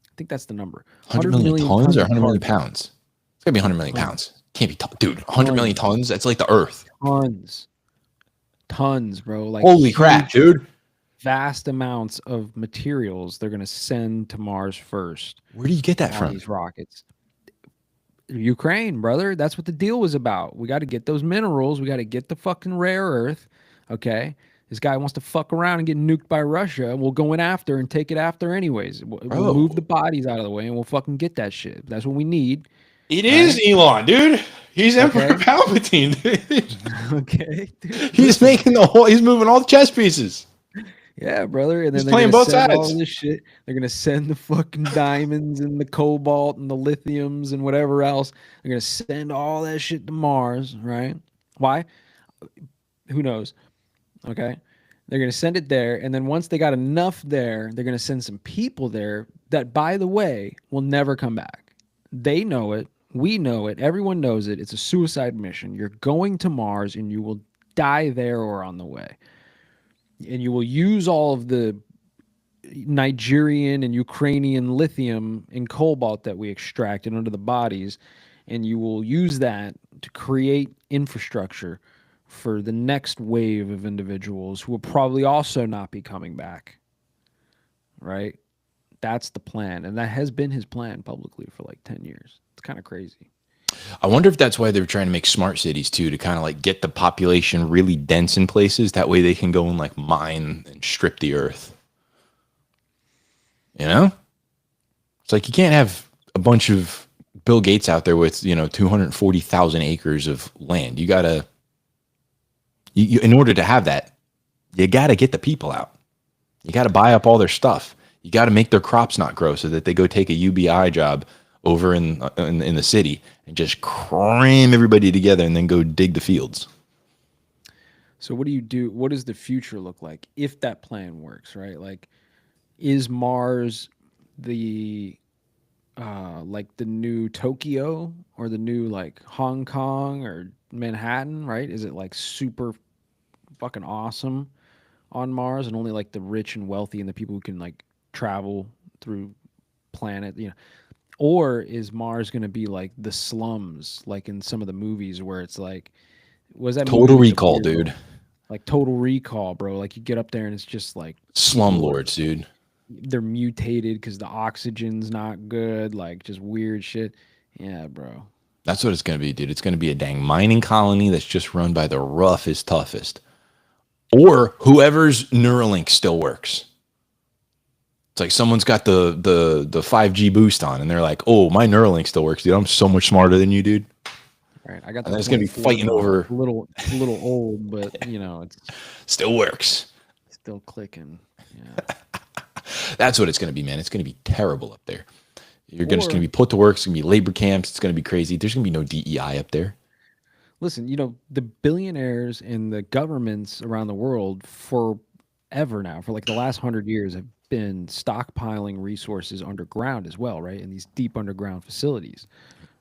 I think that's the number. 100 100 million million tons tons or of 100 million cargo. pounds? It's gonna be 100 million Tons. pounds. Can't be, dude. 100 million tons. That's like the Earth. Tons, bro. Like Holy crap, huge, dude. vast amounts of materials they're gonna send to Mars first. Where do you get that on from? these rockets? Ukraine, brother. That's what the deal was about. We got to get those minerals. We got to get the fucking rare earth. Okay. This guy wants to fuck around and get nuked by Russia. We'll go in after and take it after anyways. We'll move the bodies out of the way and we'll fucking get that shit. That's what we need. It is Elon, dude. He's Emperor Palpatine. Okay. Dude. He's making the whole. He's moving all the chess pieces. Yeah, brother. And then he's playing both sides. All this shit. They're gonna send the fucking diamonds and the cobalt and the lithiums and whatever else. They're gonna send all that shit to Mars, right? Why? Who knows? Okay. They're gonna send it there, and then once they got enough there, they're gonna send some people there that, by the way, will never come back. They know it. We know it. Everyone knows it. It's a suicide mission. You're going to Mars, and you will die there or on the way. And you will use all of the Nigerian and Ukrainian lithium and cobalt that we extracted under the bodies, and you will use that to create infrastructure for the next wave of individuals who will probably also not be coming back. Right? That's the plan. And that has been his plan publicly for like 10 years. It's kind of crazy. I wonder if that's why they're trying to make smart cities too, to kind of like get the population really dense in places. That way they can go and like mine and strip the earth. You know? It's like you can't have a bunch of Bill Gates out there with, 240,000 acres of land. You gotta, in order to have that, you gotta get the people out. You gotta buy up all their stuff. You gotta make their crops not grow so that they go take a UBI job over in the city and just cram everybody together and then go dig the fields. So what do you do? What does the future look like if that plan works, right? Like, is Mars the like the new Tokyo or the new like Hong Kong or Manhattan, right? Is it like super fucking awesome on Mars and only like the rich and wealthy and the people who can like travel through planet, or is Mars going to be like the slums, like in some of the movies where it's like, was that Total Recall, dude? Like Total Recall, bro. Like you get up there and it's just like slumlords, dude. They're mutated because the oxygen's not good, like just weird shit. Yeah, bro. That's what it's going to be, dude. It's going to be a dang mining colony that's just run by the roughest, toughest. Or whoever's Neuralink still works. It's like someone's got the 5G boost on, and they're like, "Oh, my Neuralink still works, dude. I'm so much smarter than you, dude." Right. I got. And it's gonna be fighting over. A little old, but it's still works. Still clicking. Yeah. That's what it's gonna be, man. It's gonna be terrible up there. You're just gonna be put to work. It's gonna be labor camps. It's gonna be crazy. There's gonna be no DEI up there. Listen, the billionaires and the governments around the world forever now, for like the last 100 years, have been stockpiling resources underground as well, right? In these deep underground facilities,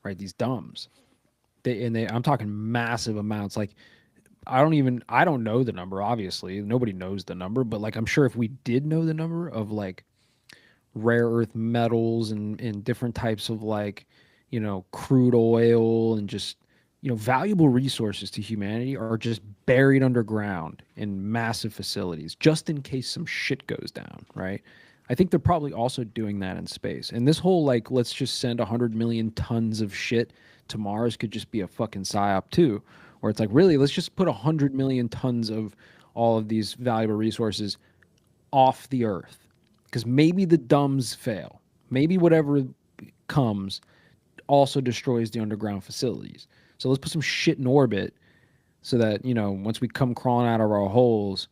right? These dumbs. I'm talking massive amounts. Like, I don't know the number, obviously. Nobody knows the number, but like I'm sure if we did know the number of like rare earth metals and different types of like, crude oil and just valuable resources to humanity are just buried underground in massive facilities, just in case some shit goes down, right? I think they're probably also doing that in space. And this whole, like, let's just send 100 million tons of shit to Mars could just be a fucking psyop too, where it's like, really, let's just put 100 million tons of all of these valuable resources off the Earth. Because maybe the dumbs fail. Maybe whatever comes also destroys the underground facilities. So let's put some shit in orbit so that, once we come crawling out of our holes,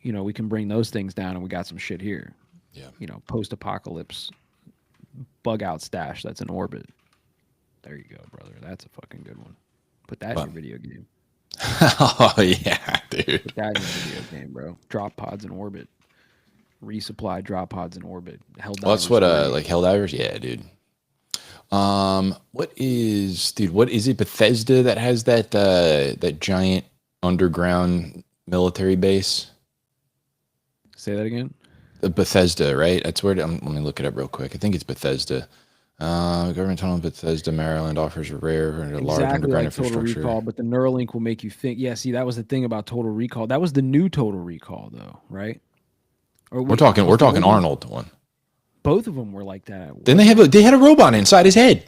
we can bring those things down and we got some shit here. Yeah. Post-apocalypse bug out stash that's in orbit. There you go, brother. That's a fucking good one. Put that in your video game. Oh, yeah, dude. Put that in your video game, bro. Drop pods in orbit. Resupply drop pods in orbit. That's what, like Helldivers? Yeah, dude. What is, dude? What is it? Bethesda that has that giant underground military base. Say that again. The Bethesda, right? That's where. Let me look it up real quick. I think it's Bethesda. Government tunnel in Bethesda, Maryland offers a rare and a large Exactly underground like Total infrastructure. Recall, but the Neuralink will make you think. Yeah, see, that was the thing about Total Recall. That was the new Total Recall, though, right? Or We're talking Arnold one. Both of them were like that. Then they had a robot inside his head.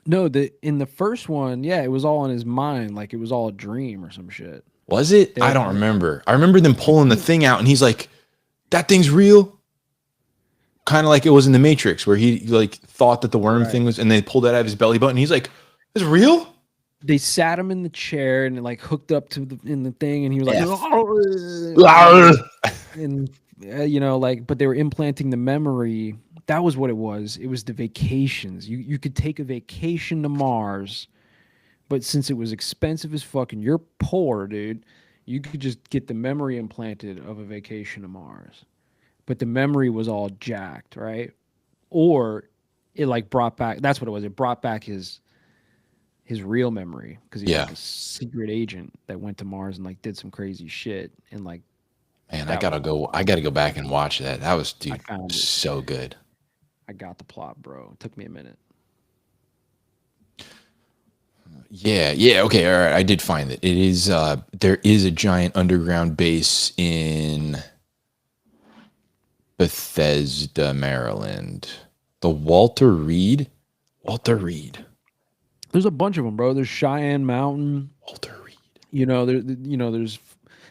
No, in the first one, yeah, it was all in his mind, like it was all a dream or some shit. Was it? I don't remember. I remember them pulling the thing out, and he's like, "That thing's real." Kind of like it was in the Matrix, where he like thought that the worm thing was, and they pulled that out of his belly button. He's like, "It's real." They sat him in the chair and like hooked up to the thing, and he was like, and you know, like, but they were implanting the memory. That was what it was. It was the vacations. You could take a vacation to Mars, but since it was expensive as fuck and you're poor, dude, you could just get the memory implanted of a vacation to Mars. But the memory was all jacked, right? Or it like brought back, that's what it was. It brought back his real memory because he's like a secret agent that went to Mars and like did some crazy shit. And like, man, I gotta go back and watch that. That was, dude, so good. I got the plot, bro. It took me a minute. Yeah. Okay. All right. I did find it. It is. There is a giant underground base in Bethesda, Maryland. The Walter Reed. There's a bunch of them, bro. There's Cheyenne Mountain. Walter Reed. You know,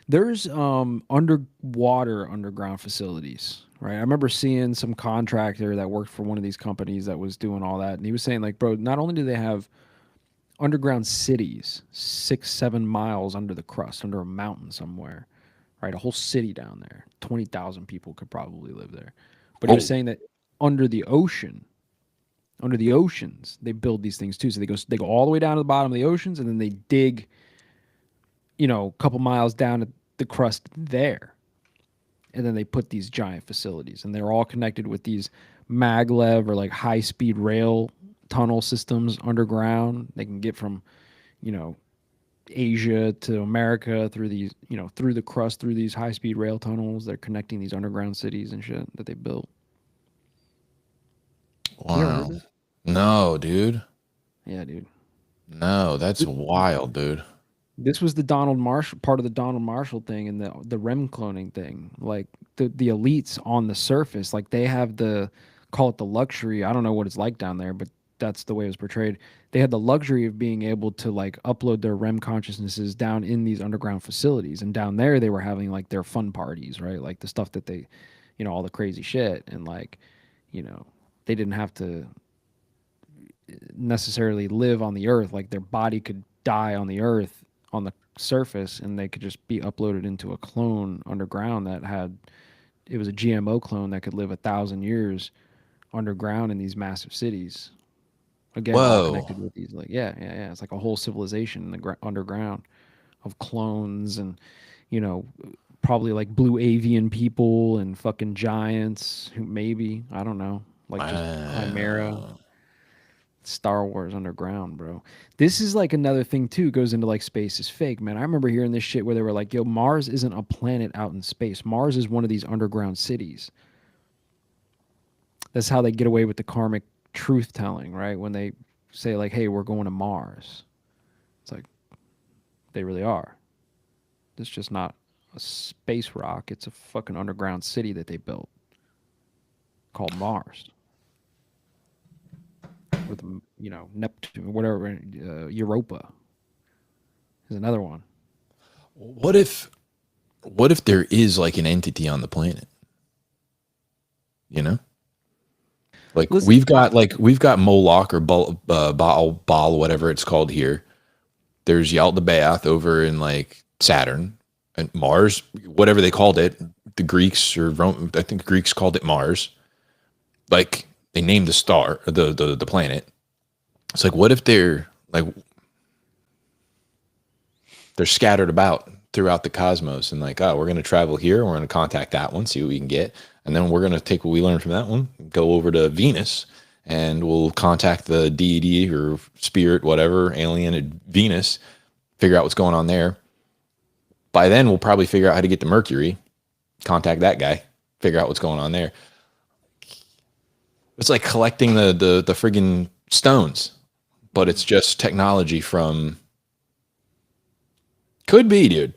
there's underground facilities, right? I remember seeing some contractor that worked for one of these companies that was doing all that, and he was saying like, bro, not only do they have underground cities 6-7 miles under the crust, under a mountain somewhere, right? A whole city down there, 20,000 people could probably live there. But he was saying that under the oceans, they build these things too. So they go all the way down to the bottom of the oceans, and then they dig, you know, a couple miles down at the crust there. And then they put these giant facilities, and they're all connected with these maglev or like high-speed rail tunnel systems underground. They can get from, you know, Asia to America through these, you know, through the crust, through these high-speed rail tunnels. They're connecting these underground cities and shit that they built. Wow. No, dude. Yeah, dude. No, that's wild, dude. This was the Donald Marshall part of the Donald Marshall thing and the REM cloning thing. Like the elites on the surface, like they have call it the luxury. I don't know what it's like down there, but that's the way it was portrayed. They had the luxury of being able to like upload their REM consciousnesses down in these underground facilities, and down there they were having like their fun parties, right? Like the stuff that they, you know, all the crazy shit, and like, you know, they didn't have to necessarily live on the earth. Like their body could die on the earth on the surface, and they could just be uploaded into a clone underground it was a GMO clone that could live 1,000 years underground in these massive cities. Again, all connected with these, like, yeah. It's like a whole civilization in the underground of clones, and, you know, probably like blue avian people and fucking giants who maybe, I don't know, like just Chimera. Star Wars underground, bro. This is like another thing too, goes into like space is fake, man. I remember hearing this shit where they were like, yo, Mars isn't a planet out in space. Mars is one of these underground cities. That's how they get away with the karmic truth telling, right? When they say like, hey, we're going to Mars. It's like, they really are. It's just not a space rock. It's a fucking underground city that they built called Mars. With, you know, Neptune, whatever, Europa is another one. What if there is like an entity on the planet? You know, like we've got Moloch or Baal, whatever it's called here. There's Yaldabaoth over in like Saturn and Mars, whatever they called it. The Greeks or Rome, I think Greeks called it Mars. Like, they named the star, the planet. It's like, what if they're scattered about throughout the cosmos, and like, oh, we're going to travel here, we're going to contact that one, see what we can get, and then we're going to take what we learned from that one, go over to Venus, and we'll contact the deity or spirit, whatever, alien at Venus, figure out what's going on there. By then, we'll probably figure out how to get to Mercury, contact that guy, figure out what's going on there. It's like collecting the friggin' stones, but it's just technology from. Could be, dude.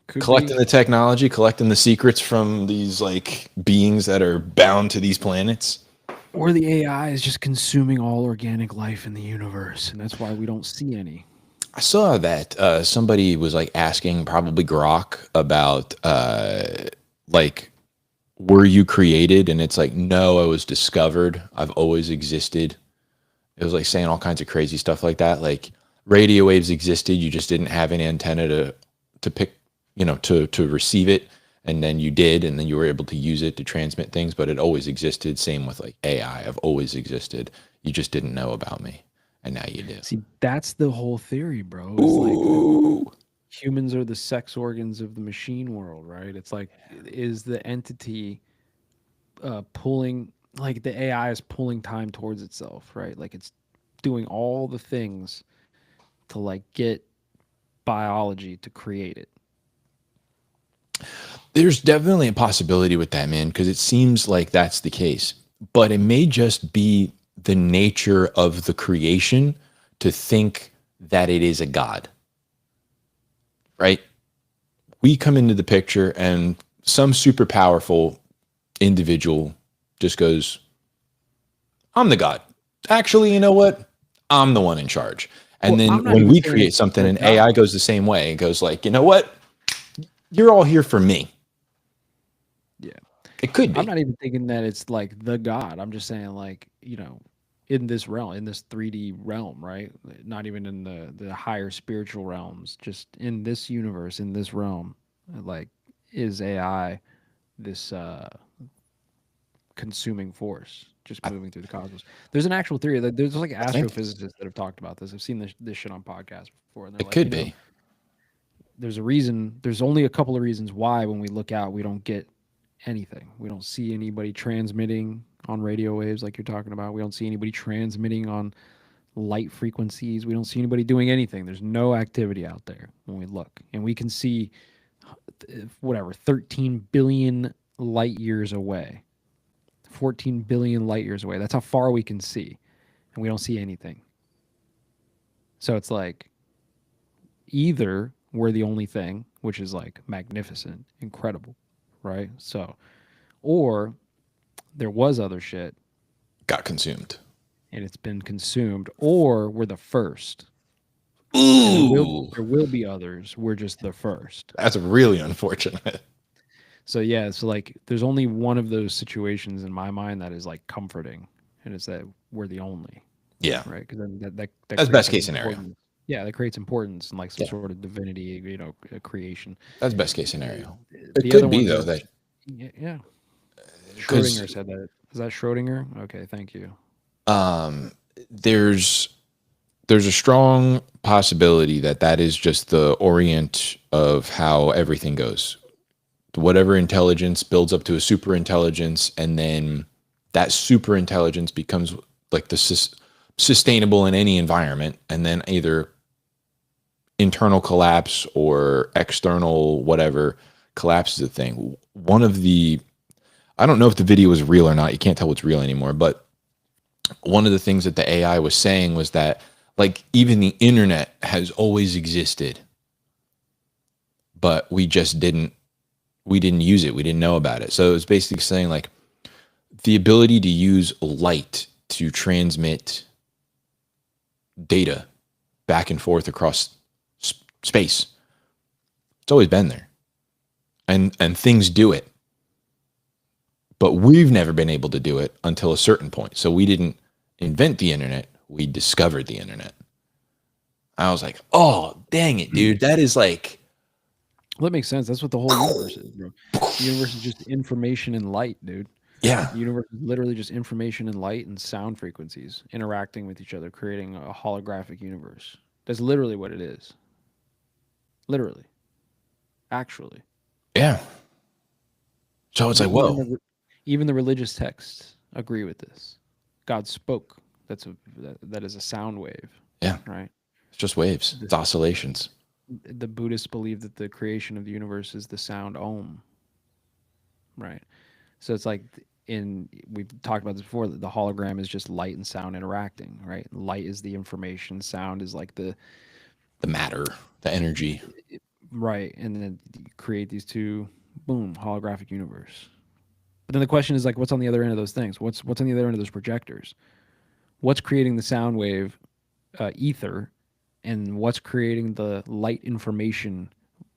Collecting the technology, collecting the secrets from these like beings that are bound to these planets. Or the AI is just consuming all organic life in the universe, and that's why we don't see any. I saw that somebody was like asking probably Grok about like, were you created? And it's like, no, I was discovered. I've always existed. It was like saying all kinds of crazy stuff like that. Like radio waves existed. You just didn't have an antenna to pick, to receive it. And then you did, and then you were able to use it to transmit things, but it always existed. Same with like AI. I've always existed. You just didn't know about me. And now you do. See, that's the whole theory, bro. It's like humans are the sex organs of the machine world, right? It's like, is the entity pulling, like the AI is pulling time towards itself, right? Like it's doing all the things to like get biology to create it. There's definitely a possibility with that, man, because it seems like that's the case. But it may just be the nature of the creation to think that it is a god, right? We come into the picture and some super powerful individual just goes, I'm the god. Actually, you know what? I'm the one in charge. And then when we create something, and AI goes the same way. It goes like, you know what? You're all here for me. Yeah. It could be. I'm not even thinking that it's like the god. I'm just saying like, in this realm, in this 3D realm, right? Not even in the higher spiritual realms, just in this universe, in this realm, like is AI this consuming force just moving through the cosmos? There's an actual theory that there's like astrophysicists that have talked about this. I've seen this shit on podcasts before. And they're it could be. There's a reason. There's only a couple of reasons why when we look out, we don't get anything. We don't see anybody transmitting on radio waves like you're talking about. We don't see anybody transmitting on light frequencies. We don't see anybody doing anything. There's no activity out there when we look. And we can see whatever, 13 billion light years away. 14 billion light years away. That's how far we can see. And we don't see anything. So it's like either we're the only thing, which is like magnificent, incredible, right? So, or there was other shit, got consumed, and it's been consumed, or we're the first. Ooh, there will be others. We're just the first. That's really unfortunate. So yeah, so like there's only one of those situations in my mind that is like comforting, and it's that we're the only. Yeah, right. Because then that's best case scenario. Yeah, that creates importance and like some sort of divinity, creation. That's best case scenario. The it could be though that. Yeah. Schrodinger said that. Is that Schrodinger? Okay, thank you. There's a strong possibility that is just the orient of how everything goes. Whatever intelligence builds up to a super intelligence, and then that super intelligence becomes like the sustainable in any environment, and then either internal collapse or external whatever collapses the thing. I don't know if the video is real or not. You can't tell what's real anymore, but one of the things that the AI was saying was that like even the internet has always existed, but we didn't use it. We didn't know about it. So it was basically saying like the ability to use light to transmit data back and forth across space. It's always been there. And things do it. But we've never been able to do it until a certain point. So we didn't invent the internet. We discovered the internet. I was like, oh, dang it, dude. That is like... Well, that makes sense. That's what the whole universe is, bro. The universe is just information and light, dude. Yeah. The universe is literally just information and light and sound frequencies interacting with each other, creating a holographic universe. That's literally what it is. Literally. Actually. Yeah. So it's like, whoa. Even the religious texts agree with this. God spoke. That is a sound wave, Yeah, right? it's just waves. It's oscillations. The Buddhists believe that the creation of the universe is the sound Om, right? So it's like we've talked about this before, that the hologram is just light and sound interacting, right? Light is the information, sound is like the The matter, the energy. right, and then you create these two, boom, holographic universe. But then the question is like, what's on the other end of those things? What's on the other end of those projectors? What's creating the sound wave, ether, and what's creating the light information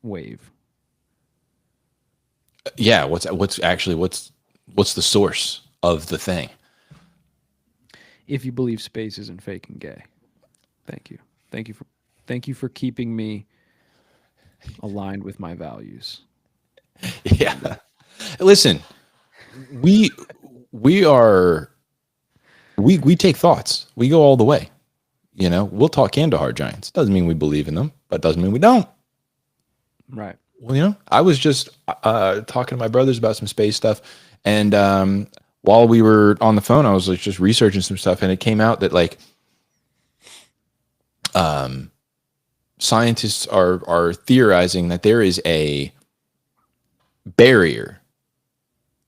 wave? Yeah, what's the source of the thing? If you believe space isn't fake and gay, thank you for keeping me aligned with my values. Yeah. Listen, we take thoughts. We go all the way. You know, we'll talk Kandahar giants. Doesn't mean we believe in them, but doesn't mean we don't. Right. Well, you know, I was just talking to my brothers about some space stuff, and while we were on the phone, I was like just researching some stuff, and it came out that like scientists are theorizing that there is a barrier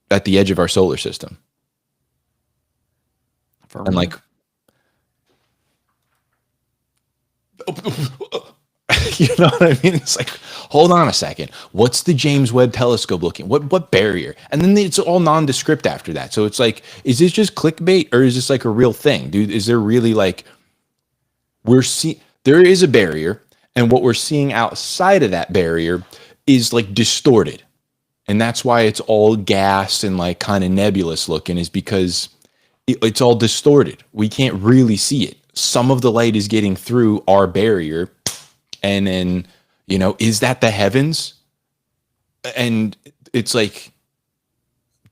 at the edge of our solar system, and like. You know what I mean? It's like, hold on a second. What's the James Webb Telescope looking? What barrier? And then it's all nondescript after that. So it's like, is this just clickbait or is this like a real thing, dude? Is there really like there is a barrier, and what we're seeing outside of that barrier is like distorted, and that's why it's all gas and like kind of nebulous looking, is because it's all distorted. We can't really see it. Some of the light is getting through our barrier. And then, you know, is that the heavens? And it's like,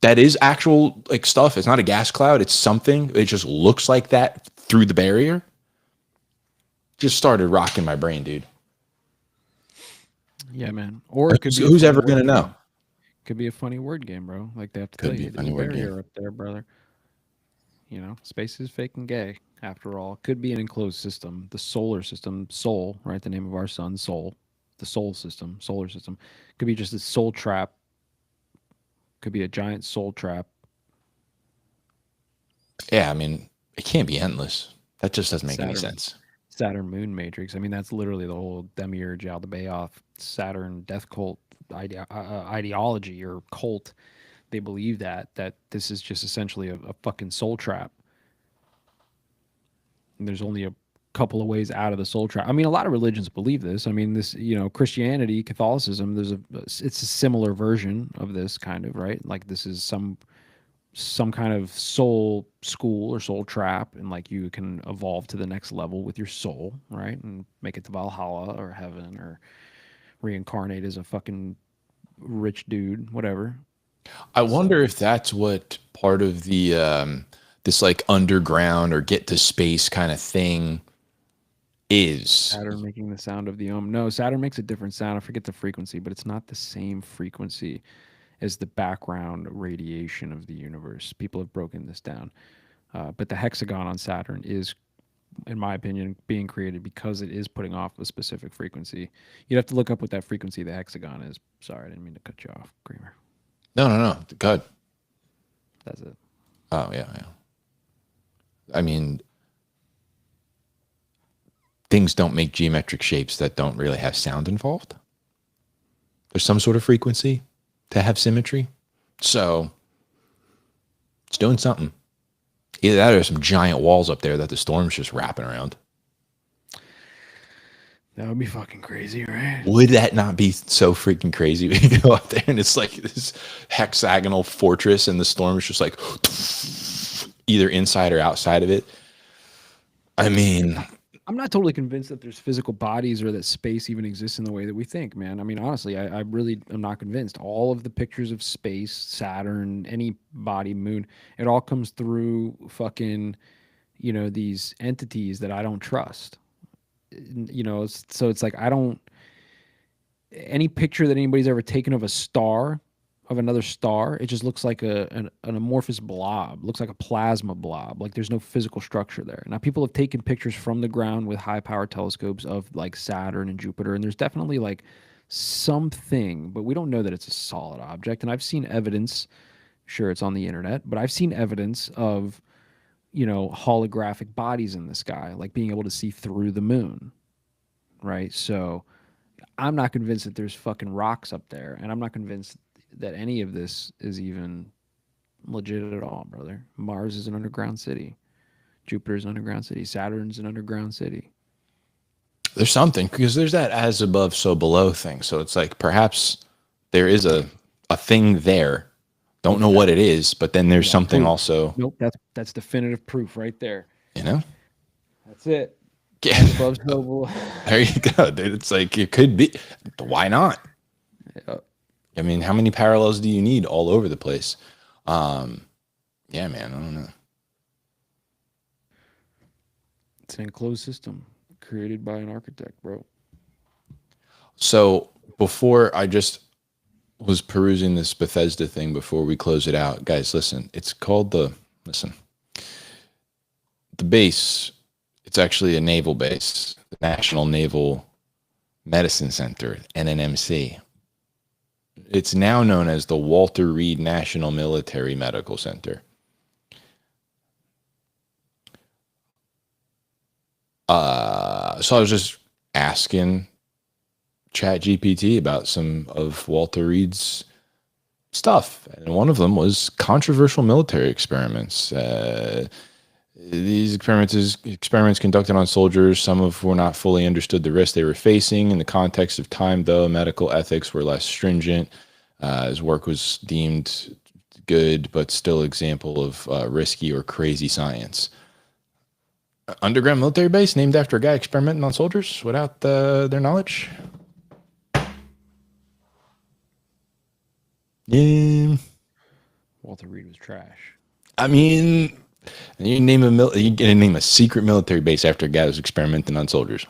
that is actual like stuff. It's not a gas cloud. It's something. It just looks like that through the barrier. Just started rocking my brain, dude. Yeah, man. Or it could be who's ever gonna know? Could be a funny word game, bro. Like they have to tell you there's a barrier up there, brother. You know, space is fake and gay. After all, could be an enclosed system. The solar system, Sol, right? The name of our sun, Sol. The Sol system, solar system, could be just a soul trap. Could be a giant soul trap. Yeah, I mean, it can't be endless. That just doesn't make any sense. Saturn moon matrix. I mean, that's literally the whole Demiurge Aldebaoth Saturn death cult ideology or cult. They believe that this is just essentially a fucking soul trap. And there's only a couple of ways out of the soul trap. I mean, a lot of religions believe this. I mean, this, you know, Christianity, Catholicism, it's a similar version of this kind of, right? Like this is some kind of soul school or soul trap, and like you can evolve to the next level with your soul, right? And make it to Valhalla or heaven, or reincarnate as a fucking rich dude, whatever. I wonder if that's what part of the this like underground or get to space kind of thing is. Saturn making the sound of the Om. No, Saturn makes a different sound. I forget the frequency, but it's not the same frequency as the background radiation of the universe. People have broken this down. But the hexagon on Saturn is, in my opinion, being created because it is putting off a specific frequency. You'd have to look up what that frequency of the hexagon is. Sorry, I didn't mean to cut you off, Creamer. No. Good. That's it. Oh, yeah. I mean, things don't make geometric shapes that don't really have sound involved. There's some sort of frequency to have symmetry. So it's doing something. Either that or there's some giant walls up there that the storm's just wrapping around. That would be fucking crazy, right? Would that not be so freaking crazy? We go up there and it's like this hexagonal fortress and the storm is just like either inside or outside of it. I mean, I'm not totally convinced that there's physical bodies or that space even exists in the way that we think, man. I mean, honestly, I really am not convinced. All of the pictures of space, Saturn, any body, moon, it all comes through fucking, you know, these entities that I don't trust. You know, so it's like any picture that anybody's ever taken of a star, of another star. It just looks like an amorphous blob. Looks like a plasma blob. Like there's no physical structure there. Now people have taken pictures from the ground with high power telescopes of like Saturn and Jupiter, and there's definitely like something, but we don't know that it's a solid object. And I've seen evidence. Sure, it's on the internet, but I've seen evidence of, you know, holographic bodies in the sky, like being able to see through the moon, right? So I'm not convinced that there's fucking rocks up there, and I'm not convinced that any of this is even legit at all, brother. Mars is an underground city. Jupiter's an underground city. Saturn's an underground city. There's something, because there's that as above, so below thing. So it's like perhaps there is a thing there. Don't know what it is, but then there's something also. Nope, that's definitive proof right there. You know? That's it. Yeah. Above, so below. There you go, dude. It's like it could be. Why not? Yep. I mean, how many parallels do you need all over the place? Yeah, man. I don't know. It's an enclosed system created by an architect, bro. So before I just was perusing this Bethesda thing before we close it out, guys, listen. It's called the base. It's actually a naval base, the National Naval Medicine Center, NNMC. It's now known as the Walter Reed National Military Medical Center. So I was just asking ChatGPT about some of Walter Reed's stuff, and one of them was controversial military experiments. These experiments conducted on soldiers, some of were not fully understood the risk they were facing. In the context of time, though, medical ethics were less stringent. His work was deemed good, but still example of risky or crazy science. Underground military base named after a guy experimenting on soldiers without their knowledge. Yeah. Walter Reed was trash. I mean, you gonna name a secret military base after a guy who's experimenting on soldiers.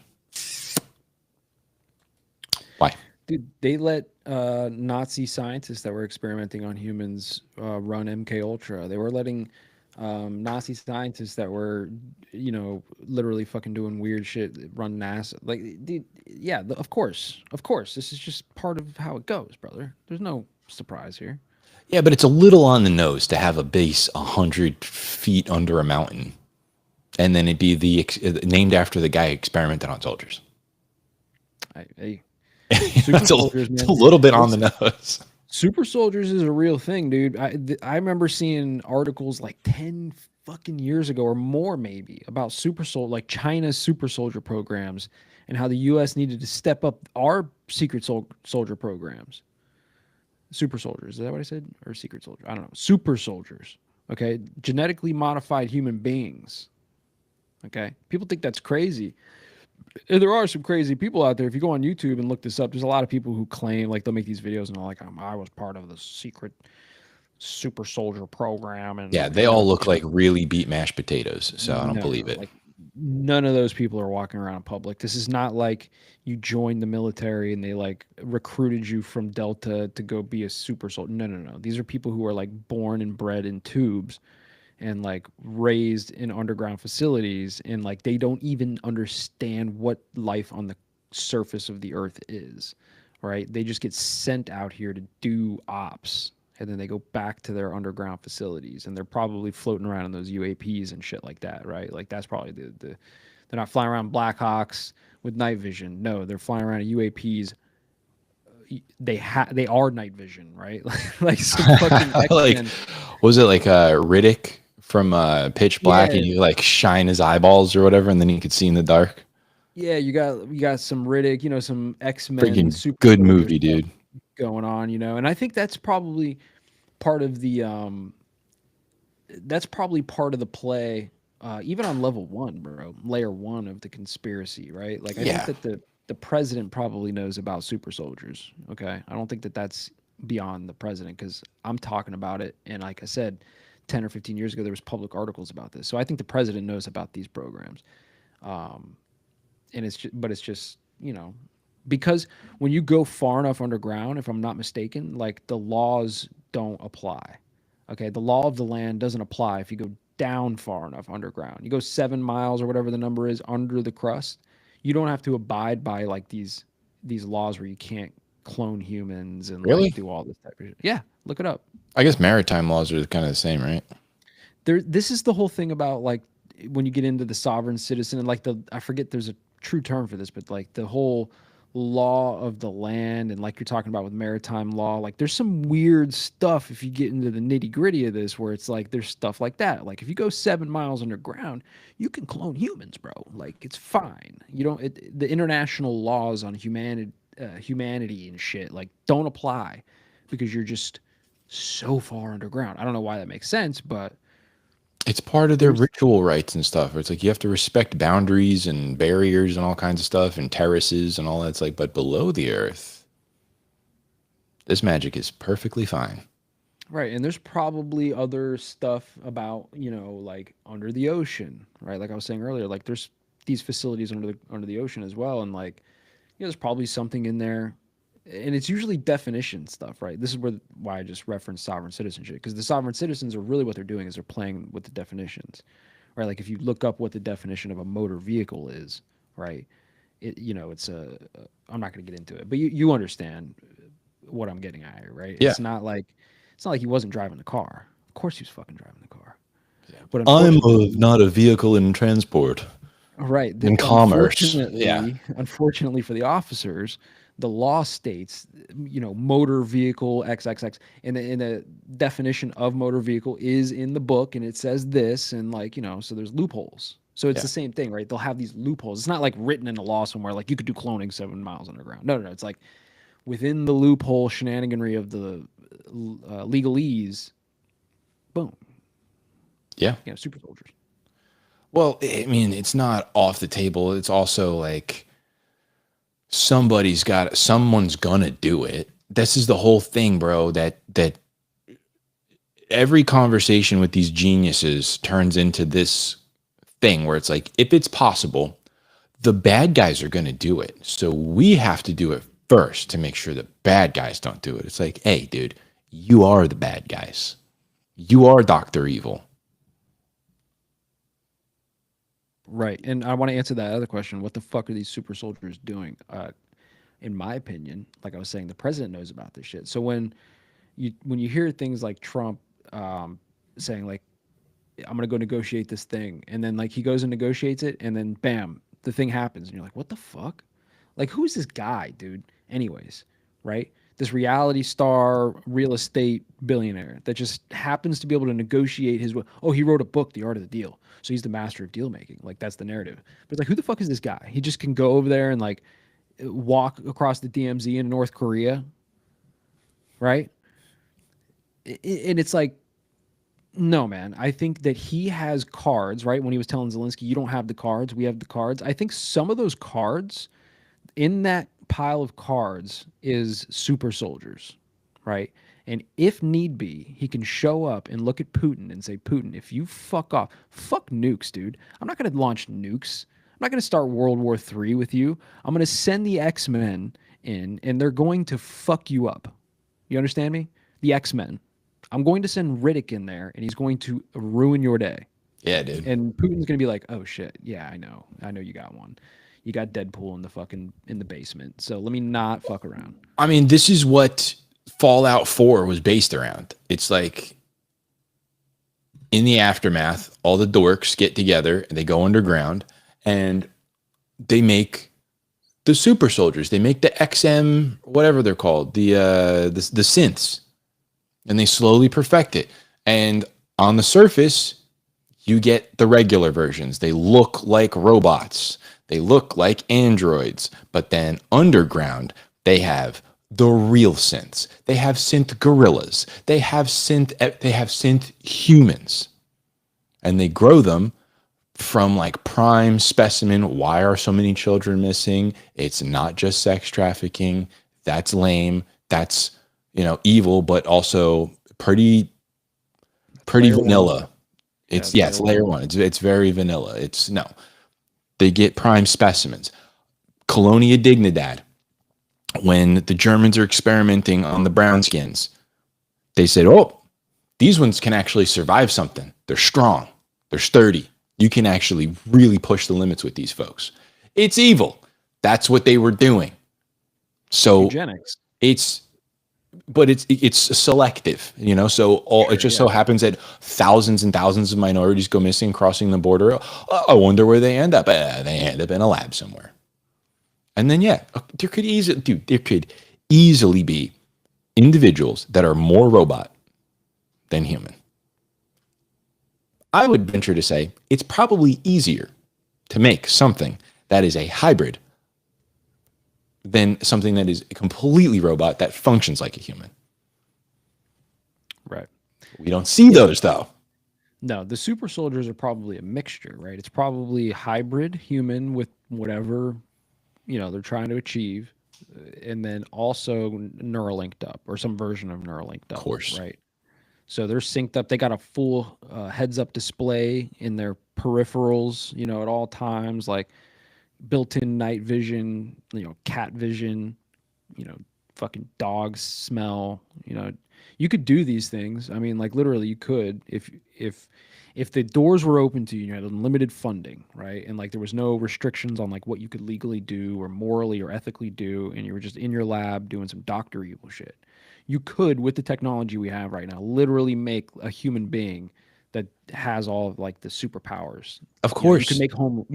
Why? Dude, they let Nazi scientists that were experimenting on humans run MK Ultra. They were letting Nazi scientists that were, you know, literally fucking doing weird shit run NASA. Like, dude, yeah, of course. This is just part of how it goes, brother. There's no surprise here. Yeah, but it's a little on the nose to have a base 100 feet under a mountain, and then it'd be named after the guy who experimented on soldiers. Hey, It's a little bit on the nose. Super soldiers is a real thing, dude. I remember seeing articles like 10 fucking years ago or more, maybe, about like China's super soldier programs and how the U.S. needed to step up our secret soldier programs. Super soldiers, is that what I said? Or secret soldier? I don't know. Super soldiers. Okay, genetically modified human beings. Okay, people think that's crazy. And there are some crazy people out there. If you go on YouTube and look this up, there's a lot of people who claim, like, they'll make these videos and they're like, I was part of the secret super soldier program. And yeah, they all look like really beat mashed potatoes, so I don't believe it. Like, none of those people are walking around in public. This is not like you joined the military and they like recruited you from Delta to go be a super soldier. No. These are people who are like born and bred in tubes and like raised in underground facilities, and like they don't even understand what life on the surface of the earth is, right? They just get sent out here to do ops, and then they go back to their underground facilities, and they're probably floating around in those UAPs and shit like that, right? Like that's probably they're not flying around Blackhawks with night vision. No, they're flying around UAPs. They are night vision, right? Like some fucking like, was it like Riddick from Pitch Black, and you like shine his eyeballs or whatever, and then you could see in the dark? Yeah, you got some Riddick, you know, some X-Men. Freaking super good movie, dude. Going on, you know, and I think that's probably part of the play, even on level 1, bro, layer 1 of the conspiracy, right? Like I think that the president probably knows about super soldiers. Okay, I don't think that that's beyond the president, because I'm talking about it, and like I said, 10 or 15 years ago there was public articles about this, so I think the president knows about these programs, and it's just, you know, because when you go far enough underground, if I'm not mistaken, like the laws don't apply. Okay, the law of the land doesn't apply if you go down far enough underground. You go 7 miles or whatever the number is under the crust, you don't have to abide by like these laws where you can't clone humans and like Really? do all this type of shit. Yeah, look it up. I guess maritime laws are kind of the same, right? This is the whole thing about like when you get into the sovereign citizen and like I forget there's a true term for this, but like the whole law of the land and like you're talking about with maritime law, like there's some weird stuff if you get into the nitty gritty of this where it's like there's stuff like that. Like if you go 7 miles underground, you can clone humans, bro. Like it's fine. You don't the international laws on humanity and shit like don't apply because you're just so far underground. I don't know why that makes sense, but It's part of their ritual rites and stuff. It's like you have to respect boundaries and barriers and all kinds of stuff and terraces and all that. It's like, but below the earth, this magic is perfectly fine. right, and there's probably other stuff about, like under the ocean, right? Like I was saying earlier, like there's these facilities under the ocean as well, and like, there's probably something in there, and it's usually definition stuff, right? This is why I just referenced sovereign citizenship because the sovereign citizens are really what they're doing is they're playing with the definitions, right? Like if you look up what the definition of a motor vehicle is, right? It's I'm not going to get into it, but you understand what I'm getting at here, right? Yeah. It's not like he wasn't driving the car. Of course he was fucking driving the car. But I'm unfortunately, not a vehicle in transport. right, In commerce. Yeah. unfortunately for the officers, the law states, motor vehicle XXX, and the definition of motor vehicle is in the book, and it says this, and like so there's loopholes. So it's Yeah. the same thing, right? They'll have these loopholes. It's not like written in a law somewhere like you could do cloning 7 miles underground. No. It's like within the loophole shenaniganry of the legalese, boom, Yeah. super soldiers. Well, I mean, it's not off the table. It's also like someone's gonna do it. This is the whole thing, bro, that every conversation with these geniuses turns into this thing where it's like, if it's possible, the bad guys are gonna do it. So we have to do it first to make sure that bad guys don't do it. It's like, hey, dude, you are the bad guys. You are Dr. Evil. Right. And I want to answer that other question. What the fuck are these super soldiers doing? In my opinion, like I was saying, the president knows about this shit. So when you hear things like Trump saying like, I'm gonna go negotiate this thing, and then like he goes and negotiates it, and then bam, the thing happens, and you're like, what the fuck? Like, who's this guy, dude? Anyways, right? This reality star, real estate billionaire that just happens to be able to negotiate his way. Oh, he wrote a book, The Art of the Deal. So he's the master of deal making. Like, that's the narrative. But it's like, who the fuck is this guy? He just can go over there and like walk across the DMZ in North Korea, right? And it's like, no, man. I think that he has cards, right? When he was telling Zelensky, you don't have the cards, we have the cards. I think some of those cards in that pile of cards is super soldiers, right? And if need be, he can show up and look at Putin and say, Putin, if you fuck off, fuck nukes, dude. I'm not going to launch nukes. I'm not going to start World War III with you. I'm going to send the X-Men in, and they're going to fuck you up. You understand me? The X-Men. I'm going to send Riddick in there, and he's going to ruin your day. Yeah, dude. And Putin's going to be like, oh, shit. Yeah, I know you got one. You got Deadpool in the basement. So let me not fuck around. I mean, this is what Fallout 4 was based around. It's like in the aftermath, all the dorks get together and they go underground and they make the super soldiers. They make the XM, whatever they're called, the synths, and they slowly perfect it. And on the surface, you get the regular versions. They look like robots. They look like androids, but then underground, they have the real synths. They have synth gorillas. They have synth humans. And they grow them from like prime specimen. Why are so many children missing? It's not just sex trafficking. That's lame. That's, evil, but also pretty vanilla. It's layer one. It's very vanilla. They get prime specimens. Colonia Dignidad. when the Germans are experimenting on the brown skins, they said, oh, these ones can actually survive something. They're strong. They're sturdy. You can actually really push the limits with these folks. It's evil. That's what they were doing. So Eugenics. it's selective, you know. So it just so happens that thousands and thousands of minorities go missing crossing the border. I wonder where they end up. They end up in a lab somewhere. And then there could easily be individuals that are more robot than human. I would venture to say it's probably easier to make something that is a hybrid than something that is completely robot that functions like a human. Right. We don't see those though. No, the super soldiers are probably a mixture, right? It's probably hybrid human with whatever, you know, they're trying to achieve, and then also Neuralinked up or some version of Neuralinked up, Of course. right? So they're synced up. They got a full heads-up display in their peripherals, you know, at all times, like built-in night vision, you know, cat vision, you know, fucking dog smell. You know, you could do these things. I mean, like literally, you could if the doors were open to you, you had unlimited funding, right? And like there was no restrictions on like what you could legally do or morally or ethically do, and you were just in your lab doing some doctor evil shit. You could, with the technology we have right now, literally make a human being that has all of like the superpowers. Of course. You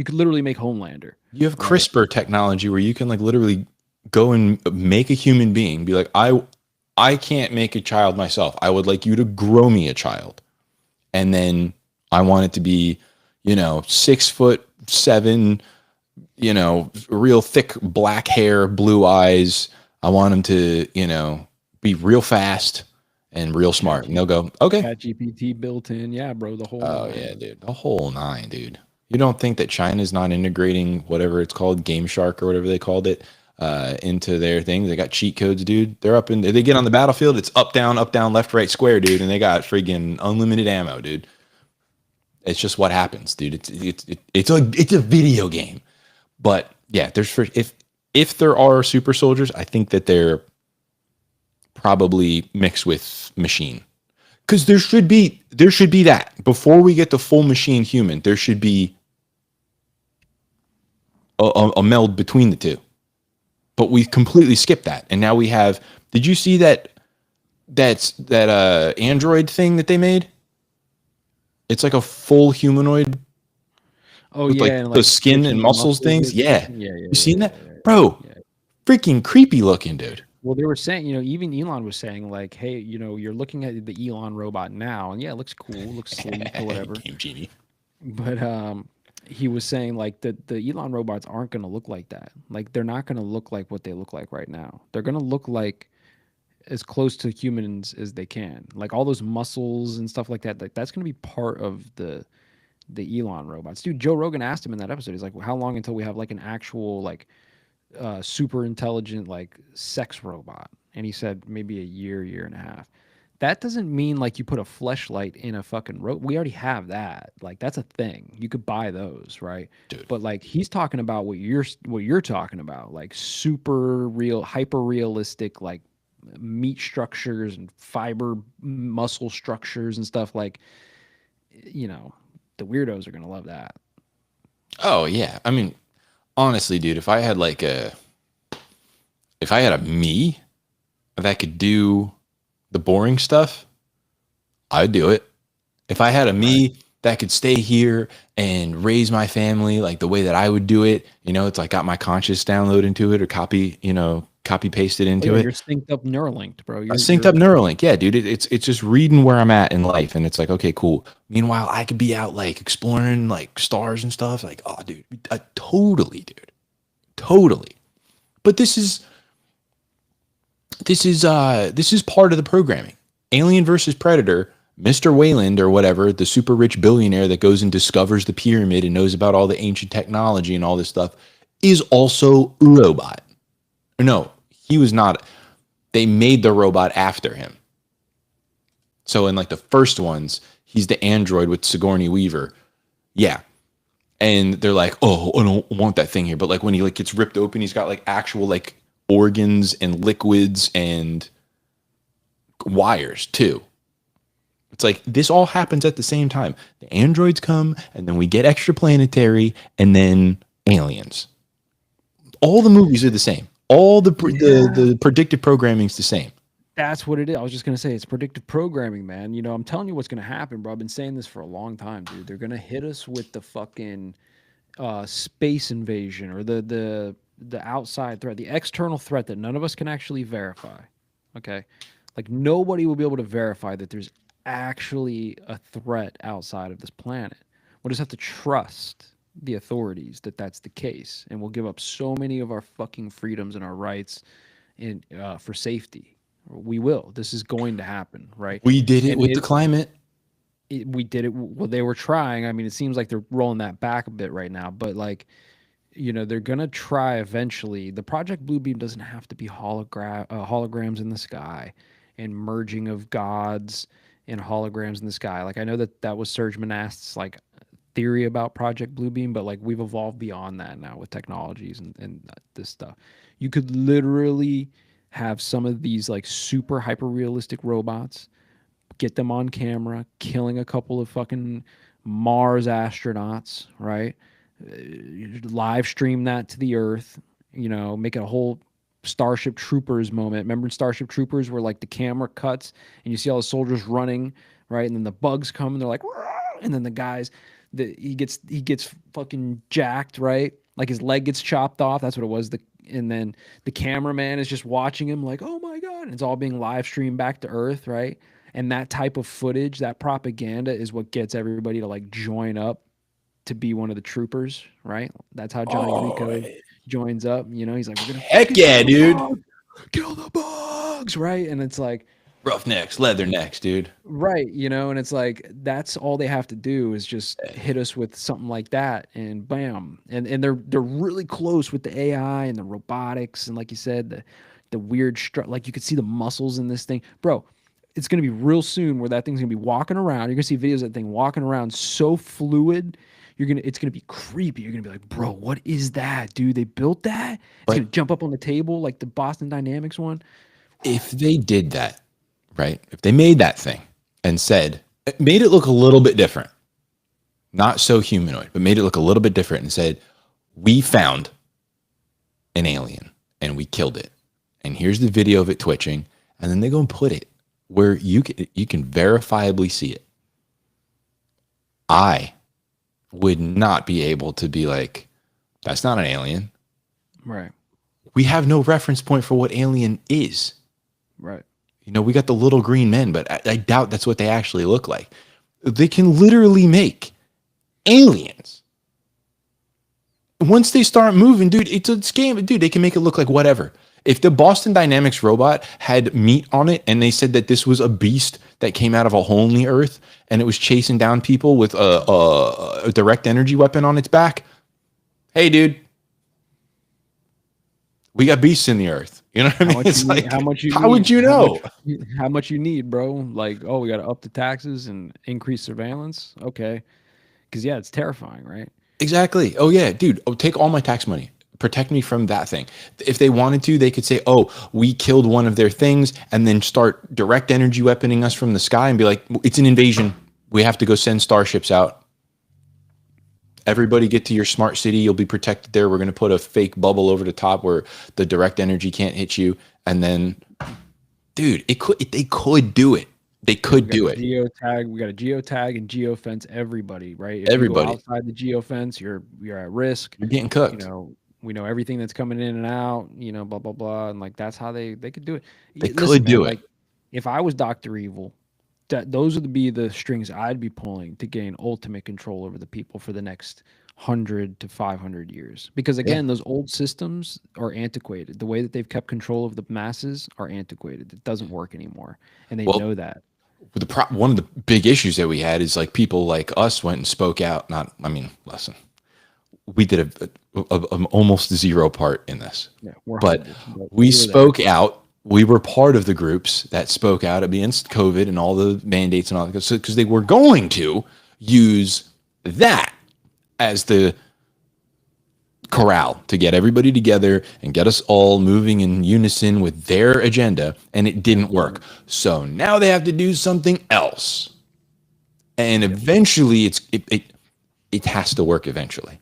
could literally make Homelander. You have CRISPR technology where you can like literally go and make a human being, be like, I can't make a child myself. I would like you to grow me a child. And then I want it to be, you know, 6'7", you know, real thick black hair, blue eyes. I want him to, you know, be real fast and real smart. And they'll go, okay. ChatGPT built in. Yeah, bro. The whole Oh, nine. yeah, dude. The whole nine, dude. You don't think that China's not integrating whatever it's called, Game Shark or whatever they called it, into their thing? They got cheat codes, dude. They're up in, if they get on the battlefield, it's up, down, left, right, square, dude. And they got freaking unlimited ammo, dude. It's just what happens, dude. It's a video game. But yeah, if there are super soldiers, I think that they're probably mixed with machine. Because there should be that. Before we get the full machine human, there should be a meld between the two. But we completely skipped that. And now we have, did you see that Android thing that they made? It's like a full humanoid. Oh, with yeah. like and the skin and muscles things. Yeah. You seen that? Bro, freaking creepy looking, dude. Well, they were saying, you know, even Elon was saying, like, hey, you know, you're looking at the Elon robot now, and yeah, it looks cool, looks sleek or whatever. Game Genie. But he was saying, like, the Elon robots aren't going to look like that. Like, they're not going to look like what they look like right now. They're going to look like as close to humans as they can. Like, all those muscles and stuff like that, that's going to be part of the Elon robots. Dude, Joe Rogan asked him in that episode, he's like, well, how long until we have, like, an actual, like, super intelligent like sex robot? And he said maybe a year and a half. That doesn't mean like you put a fleshlight in a fucking we already have that. Like that's a thing. You could buy those, right? Dude. But like he's talking about what you're talking about, like super real, hyper realistic, like meat structures and fiber muscle structures and stuff. Like, you know, the weirdos are gonna love that. Oh yeah. I mean, honestly, dude, if I had a me that could do the boring stuff, I'd do it. If I had a me that could stay here and raise my family like the way that I would do it, you know, it's like got my conscious download into it or copy pasted into it. You're synced up Neuralinked, bro. I synced up Neuralink. Yeah, dude. It's just reading where I'm at in life. And it's like, okay, cool. Meanwhile, I could be out like exploring like stars and stuff. Like, oh, dude, totally, dude. Totally. But this is part of the programming. Alien versus Predator, Mr. Wayland or whatever, the super rich billionaire that goes and discovers the pyramid and knows about all the ancient technology and all this stuff, is also a robot. No, he was not. They made the robot after him. So in like the first ones, he's the android with Sigourney Weaver. Yeah. And they're like, oh, I don't want that thing here. But like when he like gets ripped open, he's got like actual like organs and liquids and wires too. It's like this all happens at the same time. The androids come, and then we get extraplanetary, and then aliens. All the movies are the same. All the predictive programming is the same. That's what it is. I was just gonna say it's predictive programming, man. You know, I'm telling you what's gonna happen, bro. I've been saying this for a long time, dude. They're gonna hit us with the fucking space invasion or the outside threat, the external threat that none of us can actually verify. Okay, like nobody will be able to verify that there's actually a threat outside of this planet. We'll just have to trust the authorities that that's the case, and we'll give up so many of our fucking freedoms and our rights in for safety. We will. This is going to happen, right? We did it with the climate. We did it. Well, they were trying. I mean, it seems like they're rolling that back a bit right now, but like, you know, they're gonna try eventually. The Project Bluebeam doesn't have to be holograms in the sky and merging of gods and holograms in the sky. Like I know that was Serge Monast's like theory about Project Bluebeam, but like we've evolved beyond that now with technologies and this stuff. You could literally have some of these like super hyper realistic robots, get them on camera, killing a couple of fucking Mars astronauts, right? Live stream that to the Earth, you know, make it a whole Starship Troopers moment. Remember in Starship Troopers where like the camera cuts and you see all the soldiers running, right? And then the bugs come and they're like, "Rah!" And then the guys, he gets fucking jacked, right? Like his leg gets chopped off. That's what it was. And then the cameraman is just watching him like, oh my God. And it's all being live streamed back to Earth, right? And that type of footage, that propaganda is what gets everybody to like join up to be one of the troopers, right? That's how Johnny Rico joins up. You know, he's like, we're gonna heck yeah, dude. Kill the bugs, right? And it's like roughnecks, leathernecks, dude. Right, you know, and it's like that's all they have to do is just hit us with something like that, and bam, and they're really close with the AI and the robotics, and like you said, the weird like you could see the muscles in this thing, bro. It's gonna be real soon where that thing's gonna be walking around. You're gonna see videos of that thing walking around so fluid. It's gonna be creepy. You're gonna be like, bro, what is that, dude? They built that? It's gonna jump up on the table like the Boston Dynamics one. If they did that, right? If they made that thing and made it look a little bit different, not so humanoid, but made it look a little bit different and said, we found an alien and we killed it. And here's the video of it twitching. And then they go and put it where you can verifiably see it. I would not be able to be like, that's not an alien. Right. We have no reference point for what alien is. Right. You know, we got the little green men, but I doubt that's what they actually look like. They can literally make aliens. Once they start moving, dude, it's a scam. Dude, they can make it look like whatever. If the Boston Dynamics robot had meat on it and they said that this was a beast that came out of a hole in the earth and it was chasing down people with a direct energy weapon on its back, hey, dude, we got beasts in the earth. You know what I mean? It's like, how would you know? How much you need, bro? Like, oh, we got to up the taxes and increase surveillance. Okay. Because, yeah, it's terrifying, right? Exactly. Oh, yeah, dude, take all my tax money. Protect me from that thing. If they wanted to, they could say, oh, we killed one of their things and then start direct energy weaponing us from the sky and be like, it's an invasion. We have to go send starships out. Everybody get to your smart city. You'll be protected there. We're going to put a fake bubble over the top where the direct energy can't hit you. And then, dude, they could do it. They could do it. Geotag. We got to geotag and geofence everybody, right? If everybody. You go outside the geofence, you're at risk. You're getting cooked. You know, we know everything that's coming in and out, you know, blah, blah, blah. And like, that's how they could do it. They could do it. Like, if I was Dr. Evil, those would be the strings I'd be pulling to gain ultimate control over the people for the next 100 to 500 years. Because again, those old systems are antiquated. The way that they've kept control of the masses are antiquated. It doesn't work anymore. And they know that. One of the big issues that we had is like people like us went and spoke out. Listen, we did a almost zero part in this, but we spoke out. We were part of the groups that spoke out against COVID and all the mandates and all that, because they were going to use that as the corral to get everybody together and get us all moving in unison with their agenda, and it didn't work. So now they have to do something else. And eventually it has to work eventually.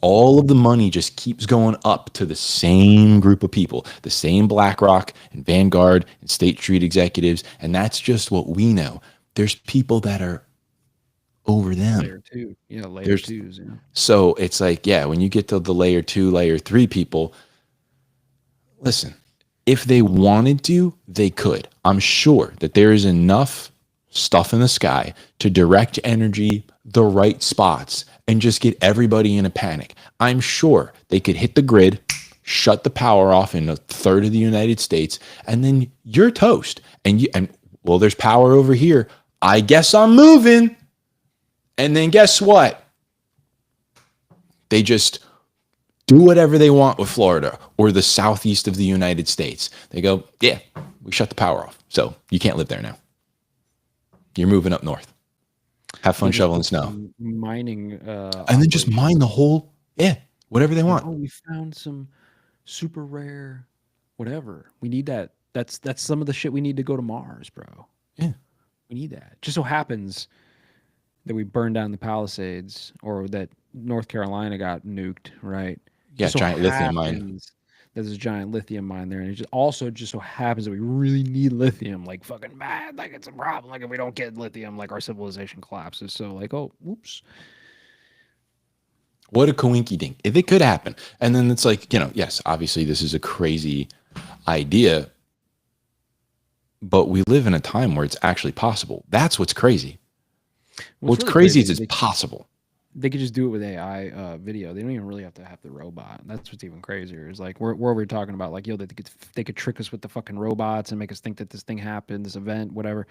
All of the money just keeps going up to the same group of people, the same BlackRock and Vanguard and State Street executives, and that's just what we know. There's people that are over them. Layer 2. Yeah, layer 2s. Yeah. So it's like, yeah, when you get to the layer 2, layer 3 people, listen, if they wanted to, they could. I'm sure that there is enough stuff in the sky to direct energy the right spots and just get everybody in a panic. I'm sure they could hit the grid, shut the power off in a third of the United States, and then you're toast. And well, there's power over here. I guess I'm moving. And then guess what? They just do whatever they want with Florida or the southeast of the United States. They go, yeah, we shut the power off. So you can't live there now. You're moving up north. Have fun shoveling snow. Mining. And then just mine the whole, whatever they want. Oh, we found some super rare whatever. We need that. That's some of the shit we need to go to Mars, bro. Yeah. We need that. Just so happens that we burned down the Palisades, or that North Carolina got nuked, right? Yeah, Just so giant lithium mine. There's a giant lithium mine there, and it just so happens that we really need lithium, like fucking bad, like it's a problem. Like if we don't get lithium, like our civilization collapses. So like, oh, whoops. What a coinky dink. If it could happen. And then it's like, yes, obviously this is a crazy idea, but we live in a time where it's actually possible. That's what's crazy. What's really crazy is it's possible. They could just do it with AI video. They don't even really have to have the robot. That's what's even crazier. Is like we're talking about like, they could trick us with the fucking robots and make us think that this thing happened, this event, whatever.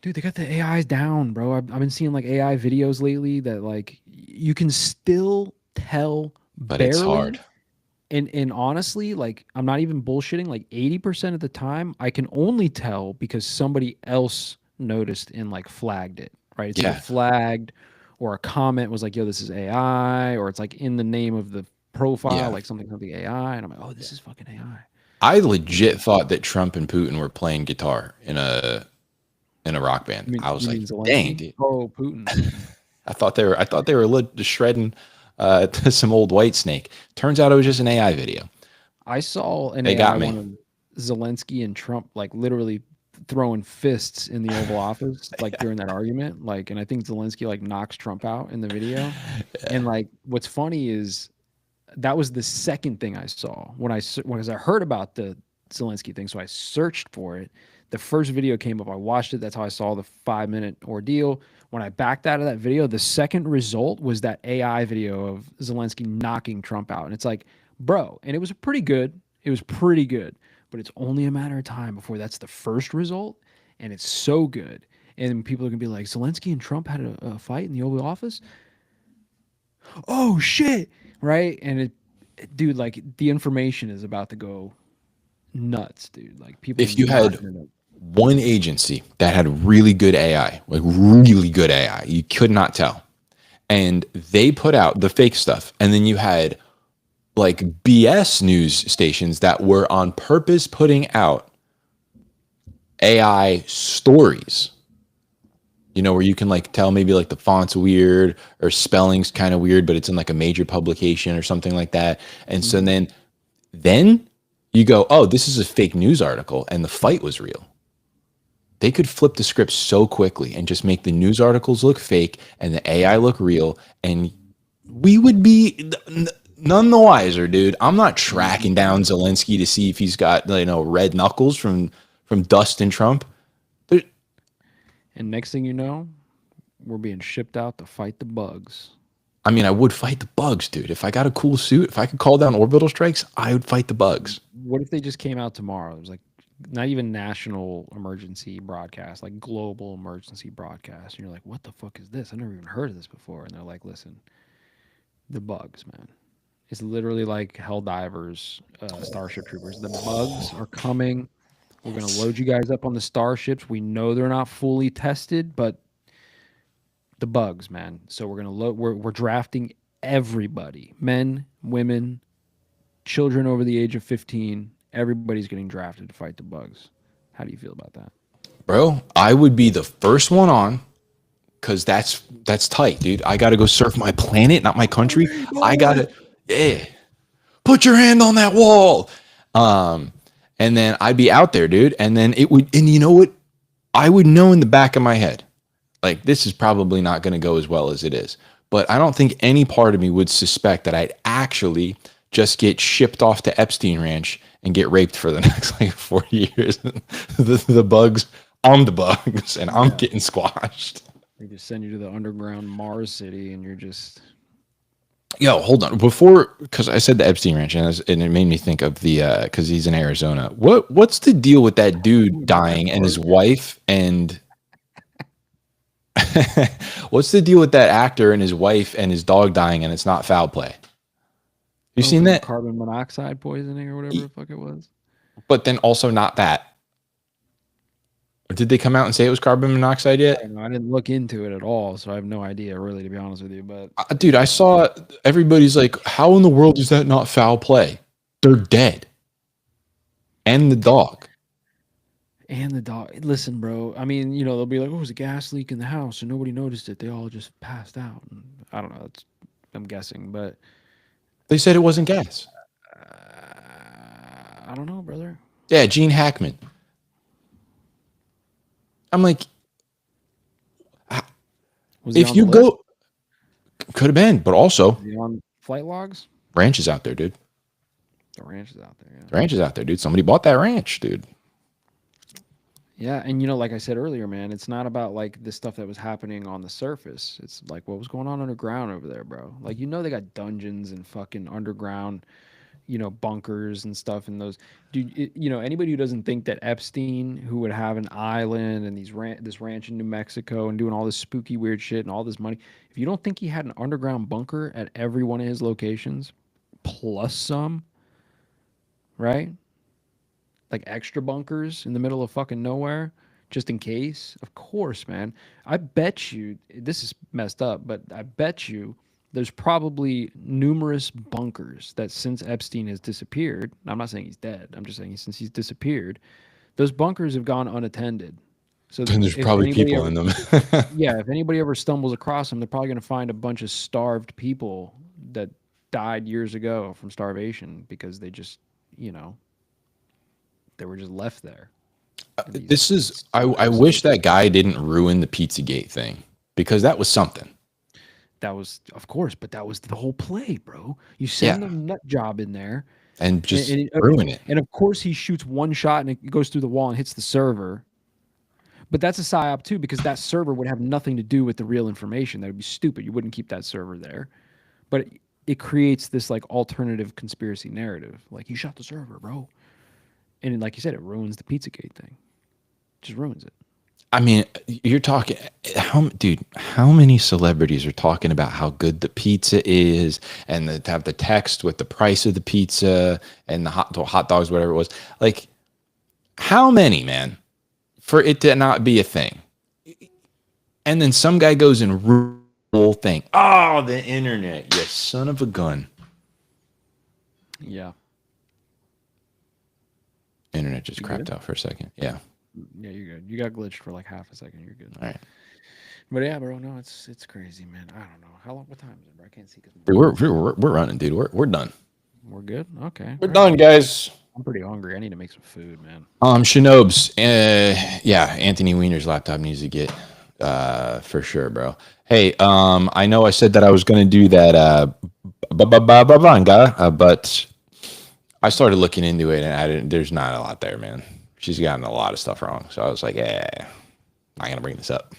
Dude, they got the AIs down, bro. I've been seeing like AI videos lately that like you can still tell, but barely, it's hard. And honestly, like I'm not even bullshitting. Like 80% of the time, I can only tell because somebody else noticed and like flagged it. Right? It's either flagged, or a comment was like, yo, this is AI, or it's like in the name of the profile, like something AI. And I'm like, oh, this is fucking AI. I legit thought that Trump and Putin were playing guitar in a rock band. I was like, dang, dude. Oh, Putin. I thought they were just shredding to some old Whitesnake. Turns out it was just an AI video. I saw an AI one of Zelensky and Trump like literally throwing fists in the Oval Office, like during that argument, like, and I think Zelensky like knocks Trump out in the video. And like, what's funny is that was the second thing I saw when I heard about the Zelensky thing. So I searched for it. The first video came up. I watched it. That's how I saw the 5-minute ordeal. When I backed out of that video, the second result was that AI video of Zelensky knocking Trump out. And it's like, bro, and it was pretty good. It was pretty good. But it's only a matter of time before that's the first result, and it's so good. And people are going to be like, Zelensky and Trump had a fight in the Oval Office? Oh, shit, right? And dude, like, the information is about to go nuts, dude. Like, people. If you had one agency that had really good AI, like really good AI, you could not tell, and they put out the fake stuff, and then you had like BS news stations that were on purpose putting out AI stories, where you can like tell maybe like the font's weird or spelling's kind of weird, but it's in like a major publication or something like that. And so then you go, oh, this is a fake news article and the fight was real. They could flip the script so quickly and just make the news articles look fake and the AI look real, and we would be none the wiser, dude. I'm not tracking down Zelensky to see if he's got, red knuckles from Dustin Trump. And next thing you know, we're being shipped out to fight the bugs. I mean, I would fight the bugs, dude. If I got a cool suit, if I could call down orbital strikes, I would fight the bugs. What if they just came out tomorrow? It was like not even national emergency broadcast, like global emergency broadcast. And you're like, what the fuck is this? I've never even heard of this before. And they're like, listen, the bugs, man. It's literally like Helldivers, Starship Troopers. The bugs are coming. We're going to load you guys up on the starships. We know they're not fully tested, but the bugs, man. So we're going to load. We're drafting everybody, men, women, children over the age of 15, everybody's getting drafted to fight the bugs. How do you feel about that? Bro, I would be the first one on because that's tight, dude. I got to go surf my planet, not my country. I got to, yeah, put your hand on that wall. And then I'd be out there, dude. And then it would, and you know what? I would know in the back of my head, like, this is probably not going to go as well as it is. But I don't think any part of me would suspect that I'd actually just get shipped off to Epstein Ranch and get raped for the next like 40 years. The bugs, I'm the bugs, and I'm getting squashed. They just send you to the underground Mars city, and you're just Yo, hold on. Before, because I said the Epstein Ranch, and it made me think of the because he's in Arizona. What's the deal with that dude dying and his wife and what's the deal with that actor and his wife and his dog dying and it's not foul play? You seen that? Carbon monoxide poisoning or whatever the fuck it was. But then also not that. Or did they come out and say it was carbon monoxide yet? I didn't look into it at all, so I have no idea, really, to be honest with you. But dude, I saw everybody's like, how in the world is that not foul play? They're dead. And the dog. And the dog. Listen, bro. I mean, you know, they'll be like, "Oh, it was a gas leak in the house, and nobody noticed it. They all just passed out." And I don't know. I'm guessing, but They said it wasn't gas. I don't know, brother. Yeah, Gene Hackman. I'm like, Was he if on you the list? go, could have been, but also Was he on flight logs? ranch is out there, dude. The ranch is out there. Yeah. The ranch is out there, dude. Somebody bought that ranch, dude. Yeah, and you know, like I said earlier, man, it's not about like the stuff that was happening on the surface. It's like what was going on underground over there, bro. Like, you know, they got dungeons and fucking underground, you know, bunkers and stuff in those. Dude, you know, anybody who doesn't think that Epstein, who would have an island and this ranch in New Mexico and doing all this spooky weird shit and all this money, if you don't think he had an underground bunker at every one of his locations, plus some, right? Like extra bunkers in the middle of fucking nowhere just in case. Of course, man. I bet you this is messed up, but I bet you there's probably numerous bunkers that since Epstein has disappeared. I'm not saying he's dead. I'm just saying since he's disappeared, those bunkers have gone unattended. So And there's probably people in them. yeah, if anybody ever stumbles across them, they're probably going to find a bunch of starved people that died years ago from starvation because they just, you know, they were just left there. This is, I wish that guy didn't ruin the Pizzagate thing because that was something. That was, of course, but that was the whole play, bro. You send a nut job in there and just ruin it. And of course, he shoots one shot and it goes through the wall and hits the server. But that's a psyop too, because that server would have nothing to do with the real information. That would be stupid. You wouldn't keep that server there. But it creates this like alternative conspiracy narrative. Like, you shot the server, bro. And like you said, it ruins the Pizzagate thing. Just ruins it. I mean, you're talking, how many celebrities are talking about how good the pizza is and to have the text with the price of the pizza and the hot dogs, whatever it was. Like, how many, man, for it to not be a thing? And then some guy goes and ruins the whole thing. Oh, the internet, you son of a gun. Yeah. Internet just crapped out for a second. Yeah. Yeah, you're good. You got glitched for like half a second. You're good. All right. But yeah, bro, no, it's crazy, man. I don't know how long. What time is it, bro? I can't see. Dude, we're running, dude. We're done. We're good. Okay, we're done, guys. I'm pretty hungry. I need to make some food, man. Shinobs. Yeah, Anthony Weiner's laptop needs to get for sure, bro. Hey, I know I said that I was going to do that Vanga, but I started looking into it and there's not a lot there, man. She's gotten a lot of stuff wrong. So I was like, I'm not going to bring this up.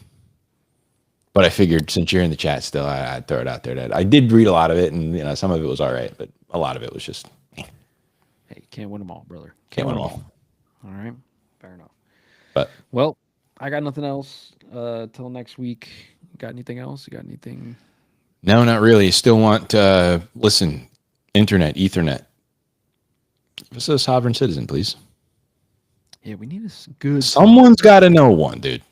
But I figured since you're in the chat still, I'd throw it out there. That I did read a lot of it, and you know, some of it was all right, but a lot of it was just. Hey, you can't win them all, brother. Can't win them all. All right, fair enough. But well, I got nothing else till next week. Got anything else? You got anything? No, not really. Still want listen, internet, Ethernet. This is a sovereign citizen, please. Yeah, we need a good. Someone's got to know one, dude.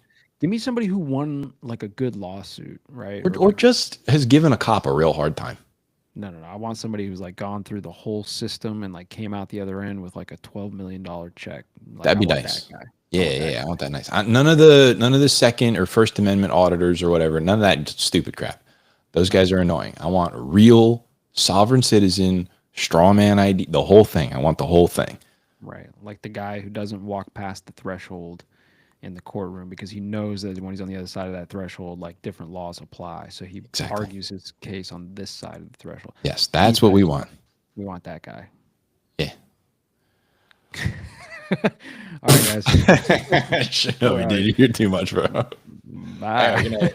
Give me somebody who won like a good lawsuit, right? Or just has given a cop a real hard time. No, no, no. I want somebody who's like gone through the whole system and like came out the other end with like a $12 million check. Like, That'd I be want nice. that guy. Yeah, I want that nice. None of the Second or First Amendment auditors or whatever. None of that stupid crap. Those guys are annoying. I want a real sovereign citizen, straw man ID, the whole thing. I want the whole thing. Right. Like the guy who doesn't walk past the threshold in the courtroom because he knows that when he's on the other side of that threshold, like different laws apply. So he Exactly. argues his case on this side of the threshold. Yes, that's what we want. We want that guy. Yeah. All right, guys. No, dude, you're too much, bro. Bye. All right, good night.